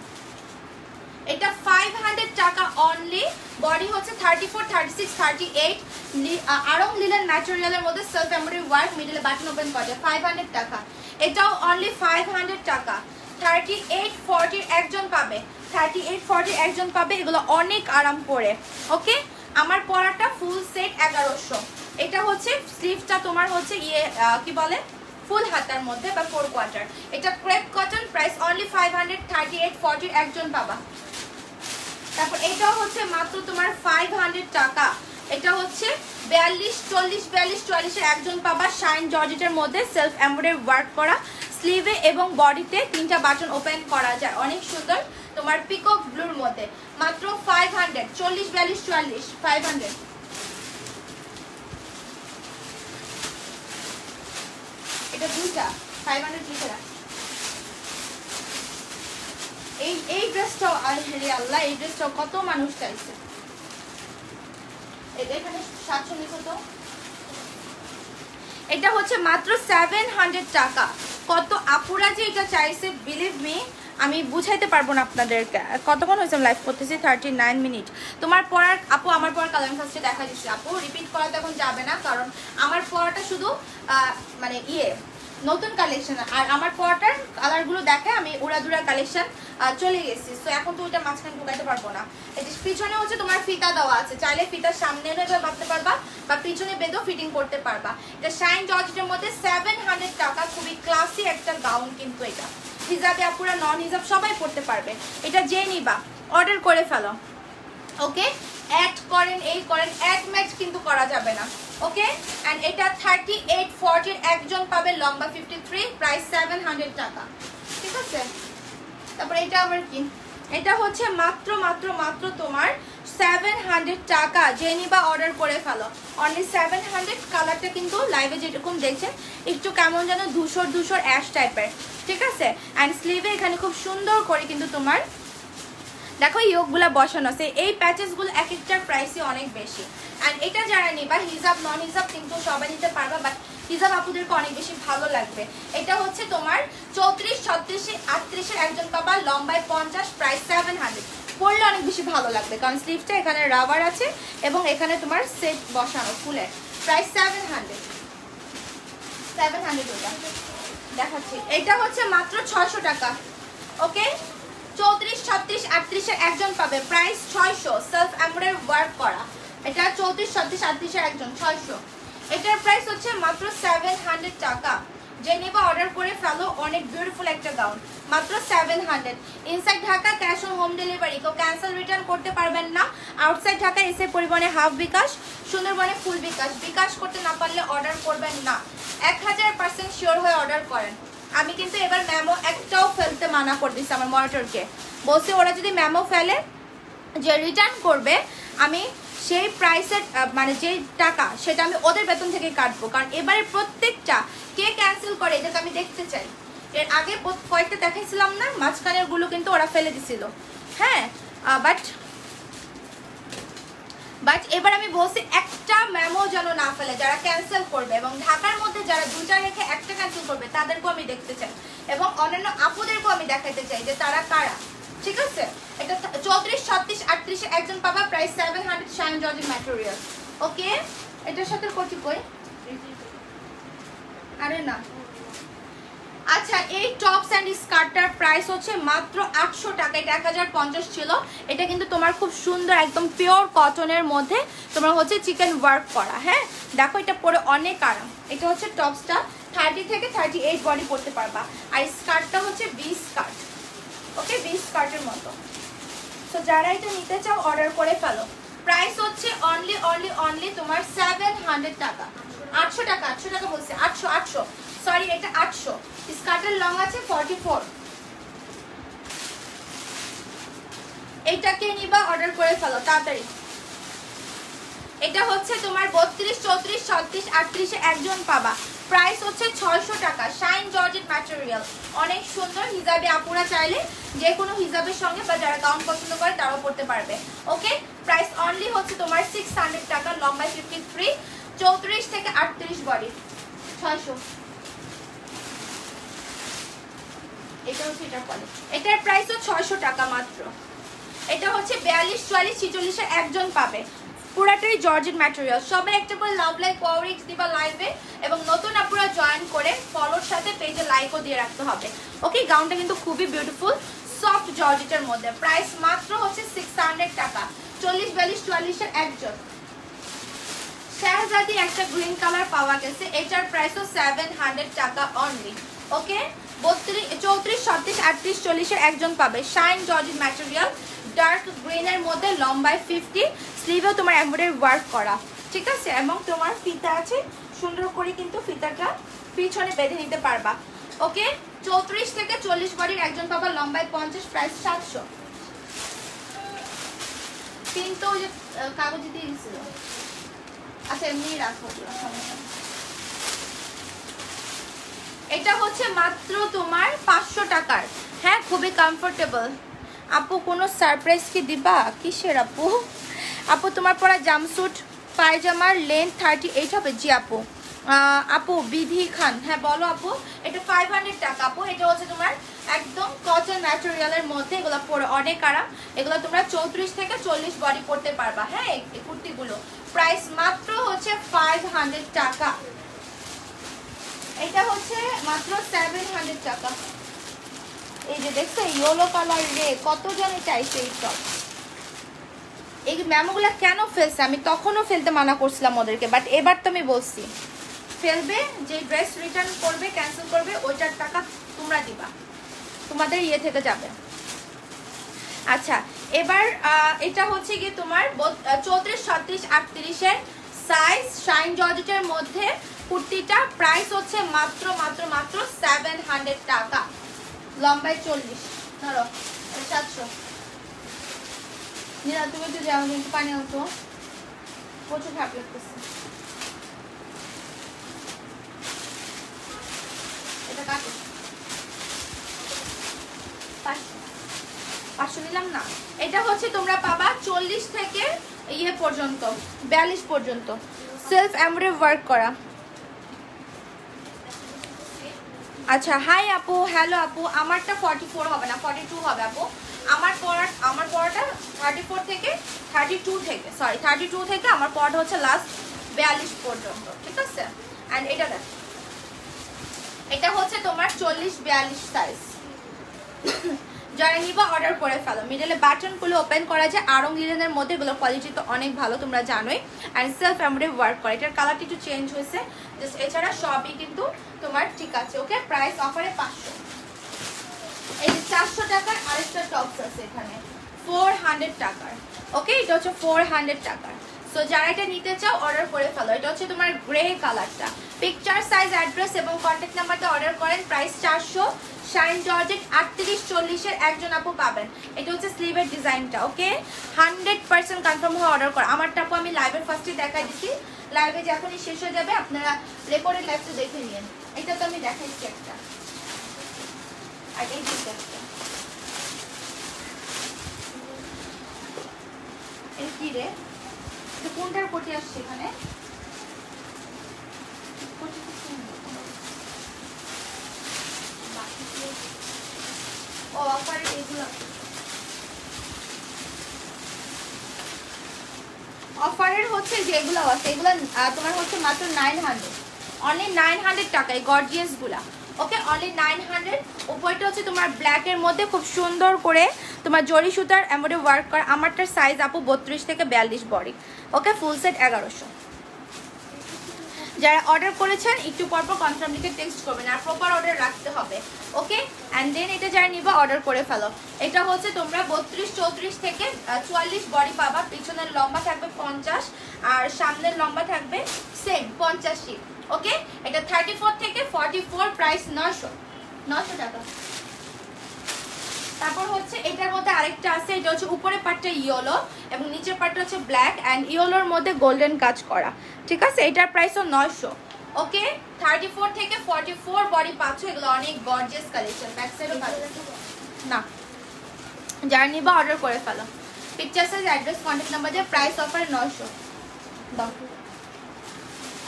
এটা 500 টাকা অনলি। বডি হচ্ছে 34, 36, 38, আরং লিলেন ম্যাটেরিয়ালের মধ্যে সেলফ এমব্রয়ডারি ওয়ার্ক, মিডলে বাটন ওপেন করা যায়, 500 টাকা। এটাও অনলি 500 টাকা। 38, 40 একজন পাবে, 38, 40 একজন পাবে। এগুলো অনেক আরাম করে। ওকে, আমার পরাটা ফুল সেট 1100। এটা হচ্ছে স্লিভটা তোমার হচ্ছে কি বলে, ফুল হাতার মধ্যে বা 4 কোয়ার্টার। এটা ক্রেপ কটন, প্রাইস অনলি 500। 38, 40 একজন পাবা। তারপর এটাও হচ্ছে মাত্র তোমার 500 টাকা। এটা হচ্ছে 42, 40, 42, 44-এর একজন পাবা, শাইন জর্জেটের মধ্যে সেলফ এমব্রয়ডারি ওয়ার্ক করা, স্লিভে এবং বডিতে 3টা বাটন ওপেন করা যায়, অনেক সুন্দর। তোমার পিকক ব্লুর মধ্যে মাত্র 500। 40, 42, 44, 500। এটা দুইটা 500 লিখে রাখ। এই ড্রেসটাও আরে আল্লাহ, এই ড্রেসটাও কত মানুষ চাইছে। এখানে 700 লিখো তো। এটা হচ্ছে মাত্র 700 টাকা। কত আপুরা যে এটা চাইছে, বিলিভ মি, আমি বুঝাইতে পারবো না আপনাদেরকে। কতক্ষণ হয়েছে লাইভ করতেছি? 39 মিনিট। তোমার পড়ার আপু, আমার পড়ার কালার ফার্স্টে দেখা দিচ্ছি আপু, রিপিট করা এখন যাবে না, কারণ আমার পড়াটা শুধু মানে নতুন কালেকশন, আর আমার পড়াটার কালারগুলো দেখে আমি উড়াদুরা কালেকশন চলে গেছি। সো এখন তো ওইটা মাঝখানে ঢুকাইতে পারবো না। এটা পিছনে হচ্ছে তোমার ফিতা দেওয়া আছে, চাইলে ফিতার সামনে এনে বাঁধতে পারবা বা পিছনে বেঁধেও ফিটিং করতে পারবা। এটা শাইন জর্জেটের মধ্যে 700 টাকা, খুবই ক্লাসি একটা গাউন কিন্তু। এটা হিজাবে আপুরা, নন হিজাব সবাই পড়তে পারবে। এটা যে নিবা অর্ডার করে ফেলো, ওকে? অ্যাড করেন, এই করেন, অ্যাড ম্যাচ কিন্তু করা যাবে না, ওকে? অ্যান্ড এটা 38-40 একজন পাবে, লম্বা 53, প্রাইস 700 টাকা, ঠিক আছে? তারপরে এটা আবার কি, এটা হচ্ছে মাত্র মাত্র মাত্র তোমার 700 টাকা। যে নিবা অর্ডার করে ফেলো, অনলি 700। কালারটা কিন্তু লাইভে যেরকম দেখছেন একটু কেমন যেন ধূসর অ্যাশ টাইপের, ঠিক আছে? অ্যান্ড স্লিভে এখানে খুব সুন্দর করে কিন্তু তোমার দেখো ইয়োগগুলো বসানো আছে। এই প্যাচেসগুলো এক একটার প্রাইসই অনেক বেশি। অ্যান্ড এটা যারা নিবা হিজাব নন হিজাব কিন্তু সবাই নিতে পারবা, বাট হিজাব আপুদেরকে অনেক বেশি ভালো লাগবে। এটা হচ্ছে তোমার 34, 36, 38 একজন পাবা, লম্বায় 50, প্রাইস 700। পরলে অনেক বেশি ভালো লাগবে, কারণ স্লিভটা এখানে রাবার আছে এবং এখানে তোমার সেট বসানো ফুলের, প্রাইস 700। দেখাচ্ছি, এটা হচ্ছে মাত্র 600 টাকা, ওকে? 34, 36, 38 একজন পাবে, প্রাইস 600, সেলফ এমব্রয়ডারি ওয়ার্ক করা। এটা 34, 36, 38 একজন 600। এটার প্রাইস হচ্ছে মাত্র 700 টাকা। যে নেবা অর্ডার করে ফেলো, অনেক বিউটিফুল একটা গাউন, মাত্র 700। Inside Dhaka cash on home delivery, কেউ ক্যান্সেল রিটার্ন করতে পারবেন না। আউটসাইড ঢাকা এসে পরিবহনে হাফ বিকাশ, সুন্দরবনে ফুল বিকাশ। বিকাশ করতে না পারলে অর্ডার করবেন না, 1000% শিওর হয়ে অর্ডার করেন। আমি কিন্তু এবার ম্যামো একটাও ফেলতে মানা করে দিচ্ছি আমার মনিটরকে, বলছি ওরা যদি ম্যামো ফেলে যে রিটার্ন করবে, আমি সেই প্রাইসের মানে যেই টাকা সেটা আমি ওদের বেতন থেকে কাটবো, কারণ এবারে প্রত্যেকটা কে ক্যান্সেল করে এটাকে আমি দেখতে চাই। এর আগে কয়েকটা দেখাইছিলাম না, মাঝখানের গুলো কিন্তু ওরা ফেলে দিছিল, হ্যাঁ? বাট এবার আমি বলছি একটা ম্যামও যেন না ফেলে যারা ক্যান্সেল করবে, এবং ঢাকার মধ্যে যারা দুটা রেখে একটা ক্যান্সেল করবে তাদেরকেও আমি দেখতে চাই, এবং অন্যান্য আপুদেরকেও আমি দেখাইতে চাই যে তারা কারা, ঠিক আছে? এটা 34, 36, 38 একজন পাবা, প্রাইস 700, শাইন জর্জেট ম্যাটেরিয়াল, ওকে? এটার সাথে করছি কই, আরে না। আচ্ছা, এই টপস অ্যান্ড স্কার্টটার প্রাইস হচ্ছে মাত্র 800 টাকা। এটা 1050 ছিল। এটা কিন্তু তোমার খুব সুন্দর একদম পিওর কটনের মধ্যে তোমার হচ্ছে চিকেন ওয়ার্ক করা, হ্যাঁ? দেখো এটা পরে অনেক আরাম। এটা হচ্ছে টপসটা 30 থেকে 38 বডি পরতে পারবা, আর স্কার্টটা হচ্ছে 20 স্কার্ট, ওকে? 20 স্কার্টের মতো। সো যারা এটা নিতে চাও অর্ডার করে ফেলো। প্রাইস হচ্ছে অনলি তোমার 700 টাকা। 800 টাকা, 800 টাকা বলছে, 800 সরি, এটা 800। স্কার্টের লং আছে 44। এইটাকে নিবা অর্ডার করে ফেলো তাড়াতাড়ি। এটা হচ্ছে তোমার 32, 34, 36, 38 একজন পাবা, প্রাইস হচ্ছে 600 টাকা। শাইন জর্জেট ম্যাটেরিয়াল, অনেক সুন্দর। হিজাবে আপুরা চাইলে যে কোনো হিজাবের সঙ্গে বা যারা গাউন পছন্দ করে তারাও পড়তে পারবে, ওকে? প্রাইস অনলি হচ্ছে তোমার 600 টাকা, লম্বায় 53, 34 থেকে 38 বডি, 600। এটা হচ্ছে এটার কোয়ালিটি, এটার প্রাইসও 600 টাকা মাত্র। এটা হচ্ছে 42, 44, 46 একজন পাবে, পুরাটাই জর্জেট ম্যাটেরিয়াল। সবাই একটা করে লাভ লাইক পাওয়ারিক্স দিবা লাইভে, এবং নতুন আপুরা জয়েন করে ফলোর সাথে পেজে লাইকও দিয়ে রাখতে হবে, ওকে? গাউনটা কিন্তু খুবই বিউটিফুল, সফট জর্জেটের মধ্যে। প্রাইস মাত্র হচ্ছে 600 টাকা, 40, 42, 44 একজন। শাহজাদি একটা গ্রিন কালার পাওয়া গেছে, এটার প্রাইসও 700 টাকা অনলি, ওকে? 32, 34, 36, 38, 40 একজন পাবে। শাইন জর্জেট ম্যাটেরিয়াল, ডার্ক গ্রিনের মধ্যে, লম্বায় 50, স্লিভেও তোমার এমব্রয়ডারি ওয়ার্ক করা, ঠিক আছে? এবং তোমার ফিতা আছে সুন্দর করে, কিন্তু ফিতাটা পিছনে বেঁধে নিতে পারবা, ওকে? 34 থেকে 40 বডির একজন পাবা, লম্বায় 50, প্রাইস 700। কিন্তু ওই যে কাগজে দিয়ে দিয়েছিল, আচ্ছা এমনি রাখো, এটা হচ্ছে মাত্র তোমার 500 টাকার। হ্যাঁ, খুবই কমফোর্টেবল। আপু কোনো সারপ্রাইজ কি দিবা? কিসের আপু? আপু তোমার পরা জামস্যুট পায়জামার লেন্থ 38 হবে? জি আপু। আপু বিধি খান, হ্যাঁ বলো আপু। এটা 500 টাকা আপু। এটা হচ্ছে তোমার একদম কটন ম্যাটেরিয়ালের মধ্যে, এগুলো পরে অনেক আরাম। এগুলো তোমরা 34 থেকে 40 বডি পড়তে পারবা। হ্যাঁ, এই কুর্তিগুলো প্রাইস মাত্র হচ্ছে 500 টাকা। এটা হচ্ছে মাত্র 700 টাকা। এই যে দেখছো ইয়েলো কালার রে, কত জনে চাইছে এই টপ। এই ম্যামগুলা কেন ফেলছে? আমি তখনও ফেলতে মানা করছিলাম ওদেরকে, বাট এবার তো আমি বলছি ফেলবে। যে ড্রেস রিটার্ন করবে, ক্যান্সেল করবে, ওইটার টাকা তোমরা দিবা, তোমাদের ইয়ে থেকে যাবে। আচ্ছা, এবার এটা হচ্ছে কি তোমার 34, 36, 38-এর সাইজ, শাইন জর্জেটের মধ্যে কুর্তিটা প্রাইস হচ্ছে মাত্র মাত্র মাত্র 700 টাকা। লম্বায় 40, ধরো 700। নীলা তুমি একটু যাও, একটু পানি আনতো, প্রচুর খারাপ লাগতেছে। এটা কাটো, 500 নিলাম না। এটা হচ্ছে তোমরা পাবা 40 থেকে ইয়ে পর্যন্ত, 42 পর্যন্ত, সেলফ এমব্রয়ডারি ওয়ার্ক করা। আচ্ছা, হাই আপু, হ্যালো আপু। আমারটা 44 হবে না, 42 হবে আপু। আমার পড়াটা 34 থেকে 32 থেকে, সরি 32 থেকে আমার পড়াটা হচ্ছে লাস্ট 42 পর্যন্ত, ঠিক আছে। অ্যান্ড এটা দেখ, এটা হচ্ছে তোমার 40-42 সাইজ। যারা নিবা অর্ডার করে ফেলো। মিডলে বাটনগুলো ওপেন করা যায়, আড়ং লিনেনের মধ্যে, এগুলো কোয়ালিটি তো অনেক ভালো তোমরা জানোই। অ্যান্ড সেলফ এমব্রয়ডারি ওয়ার্ক করে, এটার কালারটা একটু চেঞ্জ হয়েছে জাস্ট, এছাড়া সবই কিন্তু তোমার ঠিক আছে। ওকে, প্রাইস অফারে 500। এই 400 টাকার আরেকটা টপস আছে এখানে, 400 টাকার। ওকে, এটা হচ্ছে 400 টাকার। সো যারা এটা নিতে চাও অর্ডার করে ফেলো। এটা হচ্ছে তোমার গ্রে কালারটা। পিকচার, সাইজ, অ্যাড্রেস এবং কন্ট্যাক্ট নাম্বারতে অর্ডার করেন। প্রাইস 400। শাইন জর্জেট 38-40-এর একজন আপু পাবেন। এটা হচ্ছে স্লিভের ডিজাইনটা। ওকে, 100% কনফার্ম হয়ে অর্ডার কর। আমারটা আপু আমি লাইভের ফার্স্টে দেখাই দিচ্ছি, লাইভে যখনই শেষ হয়ে যাবে আপনারা রেকর্ডেড লাইভটা দেখে নিন। এটা তো আমি দেখাইছি একটা, আর এই দুটো একটা। এই কি রে, কোনটার কোটি আসছে এখানে? ও অফারে এগুলো, অফারের হচ্ছে যেগুলো আছে এগুলো তোমার হচ্ছে মাত্র 900, অনলি 900 টাকায় গর্জিয়াস গুলা। ওকে, অনলি 900। উপরটা হচ্ছে তোমার ব্ল্যাকের মধ্যে খুব সুন্দর করে তোমার জরি সুতার এমব্রয়ডারি ওয়ার্ক করা। আমারটার সাইজ আপু 32 থেকে 42 বডি। ওকে, ফুল সেট 1100। যারা অর্ডার করেছেন একটু পরপর কনফার্ম লিখে টেক্সট করবেন, আর প্রপার অর্ডার রাখতে হবে। ওকে, অ্যান্ড দেন এটা যারা নিবা অর্ডার করে ফেলো। এটা হচ্ছে তোমরা 32, 34 থেকে 44 বডি পাবা। পিছনের লম্বা থাকবে 50 আর সামনের লম্বা থাকবে সেম 85। ওকে, এটা 34 থেকে 44, প্রাইস 900 টাকা। তারপর হচ্ছে এটার মধ্যে আরেকটা আছে, এটা হচ্ছে উপরের পার্টটা ইয়েলো এবং নিচের পার্টটা হচ্ছে ব্ল্যাক অ্যান্ড ইয়েলোর মধ্যে গোল্ডেন কাজ করা, ঠিক আছে। এটার প্রাইসও 900। ওকে, 34 থেকে 44 বডি পাচ্ছ। এগুলো অনেক গর্জিয়াস কালেকশন। ব্যাক সাইডও না, যারা নিবা অর্ডার করে ফেলো। Picture, size, address, contact number দিয়ে প্রাইস অফার 900।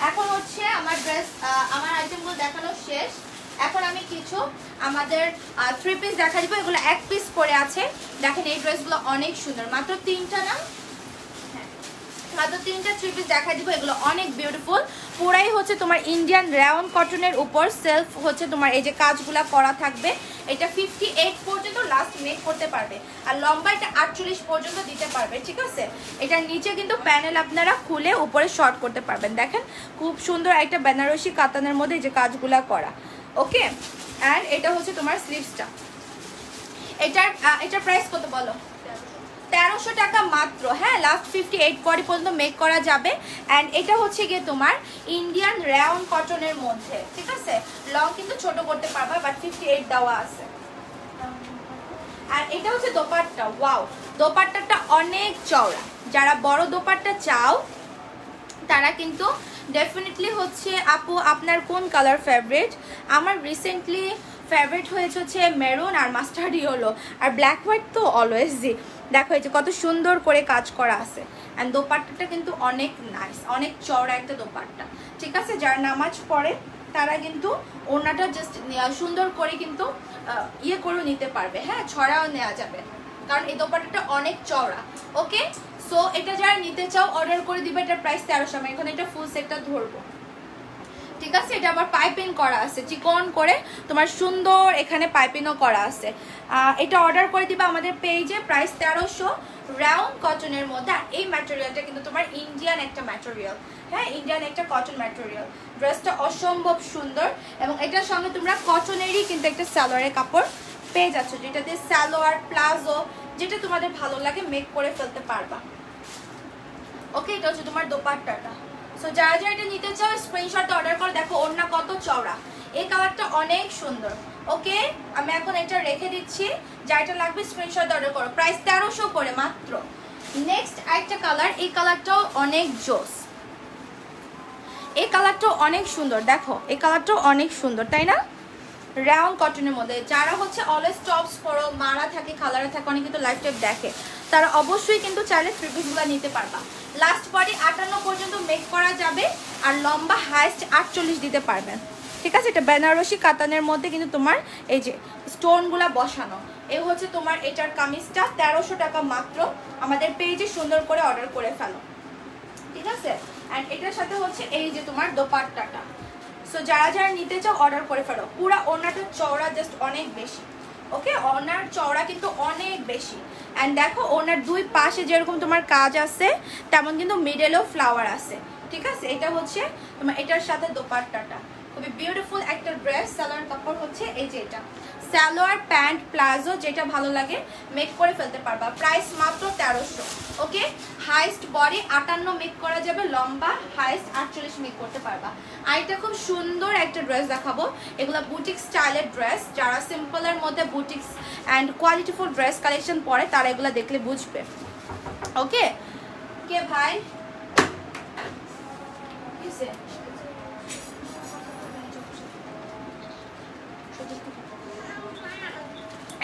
এখন হচ্ছে আমার ড্রেস, আমার আইটেমগুলো দেখানো শেষ। এখন আমি কিছু আমাদের 3 পিস দেখা দিব। এগুলো 1 পিস করে আছে। দেখেন এই ড্রেসগুলো অনেক সুন্দর, মাত্র 3টা না, মাত্র 3টা 3 পিস দেখা দিব। এগুলো অনেক বিউটিফুল, পুরাই হচ্ছে তোমার ইন্ডিয়ান রেয়ন কটনের উপর সেলফ হচ্ছে তোমার এই যে কাজগুলা করা থাকবে। এটা 58 পর্যন্ত লাস্ট মেক করতে পারবে, আর লম্বা এটা 48 পর্যন্ত দিতে পারবে, ঠিক আছে। এটার নিচে কিন্তু প্যানেল আপনারা খুলে উপরে শর্ট করতে পারবেন। দেখেন খুব সুন্দর একটা বেনারসি কাতানের মধ্যে যে কাজগুলা করা। ওকে, অ্যান্ড এটা হচ্ছে তোমার স্লিভসটা। এটার প্রাইস কত বলো? 1300 টাকা মাত্র। হ্যাঁ, লাস্ট 58 বডি পর্যন্ত মেক করা যাবে। অ্যান্ড এটা হচ্ছে গিয়ে তোমার ইন্ডিয়ান রেয়ন কটনের মধ্যে, ঠিক আছে। লং কিন্তু ছোট করতে পারবা, বাট 58 দেওয়া আছে। আর এটা হচ্ছে দোপাট্টা। ওয়াও, দোপাট্টাটা অনেক চওড়া। যারা বড় দোপাট্টা চাও তারা কিন্তু ডেফিনেটলি হচ্ছে আপু আপনার কোন কালার ফেভারিট? আমার রিসেন্টলি ফেভারিট হয়েছে হচ্ছে মেরুন আর মাস্টার্ড ইয়েলো, আর ব্ল্যাক হোয়াইট তো অলওয়েজই। দেখো এই যে কত সুন্দর করে কাজ করা আছে, অ্যান্ড দোপাট্টাটা কিন্তু অনেক নাইস, অনেক চওড়া একটা দোপাট্টা, ঠিক আছে? যারা নামাজ পড়ে তারা কিন্তু ওড়নাটা জাস্ট সুন্দর করে কিন্তু ইয়ে করেও নিতে পারবে, হ্যাঁ, ছড়াও নেওয়া যাবে, কারণ এই দোপাট্টাটা অনেক চওড়া। ওকে, সো এটা যারা নিতে চাও অর্ডার করে দিবে। এটার প্রাইস 1300। আমি এখন এটা ফুল সেটটা ধরবো, ঠিক আছে? এটা আবার পাইপিং করা আছে চিকন করে, তোমার সুন্দর এখানে পাইপিংও করা আছে। এটা অর্ডার করে দিবা আমাদের পেজে, প্রাইস 1300, রাউন্ড কটনের মধ্যে। আর এই ম্যাটেরিয়ালটা কিন্তু তোমার ইন্ডিয়ান একটা ম্যাটেরিয়াল, হ্যাঁ, ইন্ডিয়ান একটা কটন ম্যাটেরিয়াল। ড্রেসটা অসম্ভব সুন্দর, এবং এটার সঙ্গে তোমরা কটনেরই কিন্তু একটা সালোয়ারের কাপড় পেয়ে যাচ্ছ, যেটা দিয়ে সালোয়ার প্লাজো যেটা তোমাদের ভালো লাগে মেক করে ফেলতে পারবা। ওকে, এটা হচ্ছে তোমার দোপাট্টাটা। সো যারা যারা এটা নিতে চাও স্ক্রিনশট অর্ডার করো। দেখো ওড়না কত চওড়া, এই কালারটা অনেক সুন্দর। ওকে, আমি এখন এটা রেখে দিচ্ছি, যারটা লাগবে স্ক্রিনশট অর্ডার করো। প্রাইস 1300 করে মাত্র। নেক্সট একটা কালার, এই কালারটাও অনেক জোস, এই কালারটাও অনেক সুন্দর। দেখো এই কালারটাও অনেক সুন্দর, তাই না? রাউন্ড কটনের মধ্যে। যারা হচ্ছে অলওয়েজ টপস পরো, মারা থাকে, কালারে থাকে, অনেক কিন্তু লাইফ টাইপ দেখে, তারা অবশ্যই কিন্তু চাইলে থ্রি পিসগুলো নিতে পারবা। লাস্ট বডি 58 পর্যন্ত মেক করা যাবে, আর লম্বা হাইস্ট 48 দিতে পারবেন, ঠিক আছে? এটা বেনারসি কাতানের মধ্যে কিন্তু তোমার এই যে স্টোনগুলা বসানো। এই হচ্ছে তোমার এটার কামিজটা, 1300 টাকা মাত্র। আমাদের পেজে সুন্দর করে অর্ডার করে ফেলো, ঠিক আছে? অ্যান্ড এটার সাথে হচ্ছে এই যে তোমার দোপাট্টাটা। সো যারা যারা নিতে চাও অর্ডার করে ফেলো। পুরা ওড়নাটা চওড়া জাস্ট অনেক বেশি। ওকে, ওড়নার চওড়া কিন্তু অনেক বেশি। অ্যান্ড দেখো ওড়নার দুই পাশে যেরকম তোমার কাজ আছে, তেমন কিন্তু মিডলেও ফ্লাওয়ার আছে, ঠিক আছে? এটা হচ্ছে তোমার এটার সাথে দোপাট্টাটা, খুবই বিউটিফুল একটা ড্রেস। সালোয়ার কাপড় হচ্ছে এই যে এটা, সালোয়ার প্যান্ট প্লাজো যেটা ভালো লাগে মেক করে ফেলতে পারবা। প্রাইস মাত্র 1300। ওকে, হাইস্ট বডি 58 মেক করা যাবে, লম্বা হাইস্ট 48 মেক করতে পারবা। আর এটা খুব সুন্দর একটা ড্রেস দেখাবো। এগুলো বুটিক স্টাইলের ড্রেস, যারা সিম্পলের মধ্যে boutiques and qualityful dress collection পরে তারা এগুলো দেখলে বুঝবে। ওকে, কে ভাই কিসে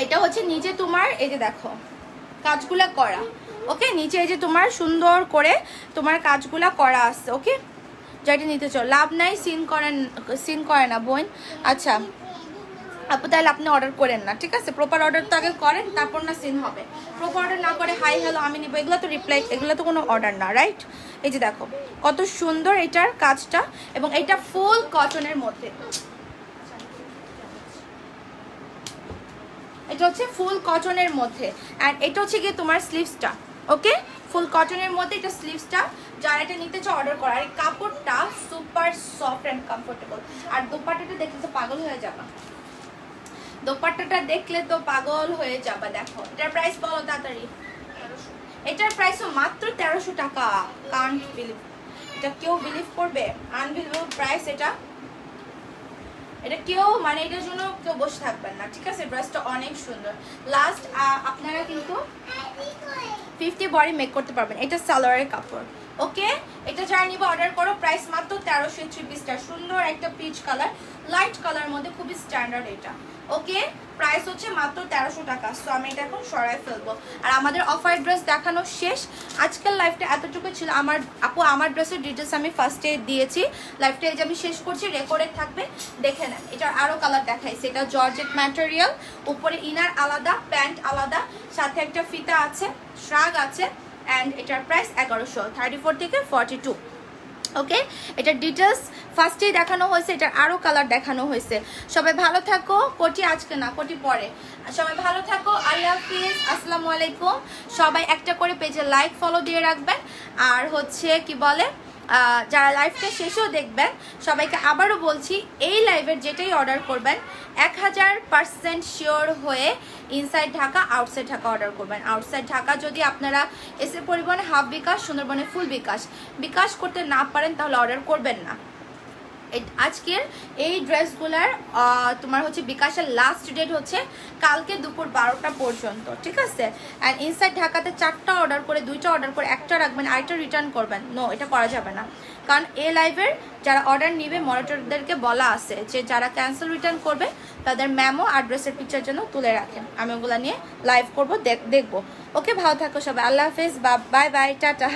এটা হচ্ছে নিচে তোমার এই যে দেখো কাজগুলা করা। ওকে, নিচে এই যে তোমার সুন্দর করে তোমার কাজগুলা করা আছে। ওকে, যেটা নিতে চাও, লাভ নাই সিন করে না বোন। আচ্ছা আপু, তাহলে আপনি অর্ডার করেন না, ঠিক আছে? প্রপার অর্ডার তো আগে করেন, তারপর না সিন হবে। প্রপার অর্ডার না করে হাই হ্যালো আমি নিব, এগুলো তো রিপ্লাই, এগুলো তো কোনো অর্ডার না, রাইট? এই যে দেখো কত সুন্দর এটার কাজটা, এবং এটা ফুল কটনের মধ্যে। এটা হচ্ছে ফুল কটনের মধ্যে, অ্যান্ড এটা হচ্ছে গিয়ে তোমার স্লিভসটা। ওকে, ফুল কটনের মধ্যে এটা স্লিভসটা। যারা এটা নিতে চাও অর্ডার করা। আর এই কাপড়টা সুপার সফট অ্যান্ড কমফোর্টেবল। আর দোপাট্টাটা দেখলে তো পাগল হয়ে যাবা, দোপাট্টাটা দেখলে তো পাগল হয়ে যাবা। দেখো এটার প্রাইস বলো তাড়াতাড়ি। এটার প্রাইসও মাত্র 1300 টাকা। কান্ট বিলিভ, এটা কেউ বিলিভ করবে? আনবিলিভেবল প্রাইস এটা। এটা কেউ মানে এটার জন্য কেউ বসে থাকবেন না, ঠিক আছে? ড্রেসটা অনেক সুন্দর। লাস্ট আপনারা কিন্তু 50 বডি মেক করতে পারবেন। এটা সালোয়ারের কাপড়। ওকে, এটা যারা নিবে অর্ডার করো। প্রাইস মাত্র 1300। থ্রি পিসটা সুন্দর একটা পিচ কালার, লাইট কালার মধ্যে, খুবই স্ট্যান্ডার্ড এটা। ওকে, প্রাইস হচ্ছে মাত্র 1300 টাকা। সো আমি এটা এখন সরাই ফেলবো। আর আমাদের অফার ড্রেস দেখানো শেষ। আজকের লাইভটা এতটুকু ছিল। আমার ড্রেসের ডিটেলস আমি ফার্স্টে দিয়েছি। লাইভটা এই যে আমি শেষ করছি, রেকর্ডে থাকবে, দেখে নেন। এটার আরও কালার দেখাইছে। এটা জর্জেট ম্যাটেরিয়াল, উপরে ইনার আলাদা, প্যান্ট আলাদা, সাথে একটা ফিতা আছে, শ্রাগ আছে, অ্যান্ড এটার প্রাইস 1100, 34 থেকে 42। ওকে, এটার ডিটেলস ফার্স্টেই দেখানো হয়েছে, এটার আরও কালার দেখানো হয়েছে। সবাই ভালো থাকো। কোটি আজকে না, কোটি পরে। সবাই ভালো থাকো, আল্লাহ হাফিজ, আসসালামু আলাইকুম। সবাই একটা করে পেজে লাইক ফলো দিয়ে রাখবেন। আর হচ্ছে কি বলে, যারা লাইভটা শেষেও দেখবেন সবাইকে আবারও বলছি, এই লাইভের যেটাই অর্ডার করবেন 1000% শিওর হয়ে inside Dhaka outside Dhaka order করবেন। আউটসাইড ঢাকা যদি আপনারা এসে পরিবহনে হাফ বিকাশ, সুন্দরবনে ফুল বিকাশ করতে না পারেন তাহলে অর্ডার করবেন না। আজকের এই ড্রেসগুলার তোমার হচ্ছে বিকাশের লাস্ট ডেট হচ্ছে কালকে দুপুর 12টা পর্যন্ত, ঠিক আছে? অ্যান্ড ইনসাইড ঢাকাতে 4টা অর্ডার করে 2টা অর্ডার করে 1টা রাখবেন, আরেকটা রিটার্ন করবেন। নো, এটা করা যাবে না, কারণ এই লাইভের যারা অর্ডার নিবে মনিটরদেরকে বলা আছে যে যারা ক্যান্সেল রিটার্ন করবে তাদের ম্যামো অ্যাড্রেসের পিকচার জন্য তুলে রাখেন। আমি ওগুলো নিয়ে লাইভ করবো, দেখবো। ওকে, ভালো থাকো সবাই, আল্লাহ হাফেজ, বাই বাই, টাটা।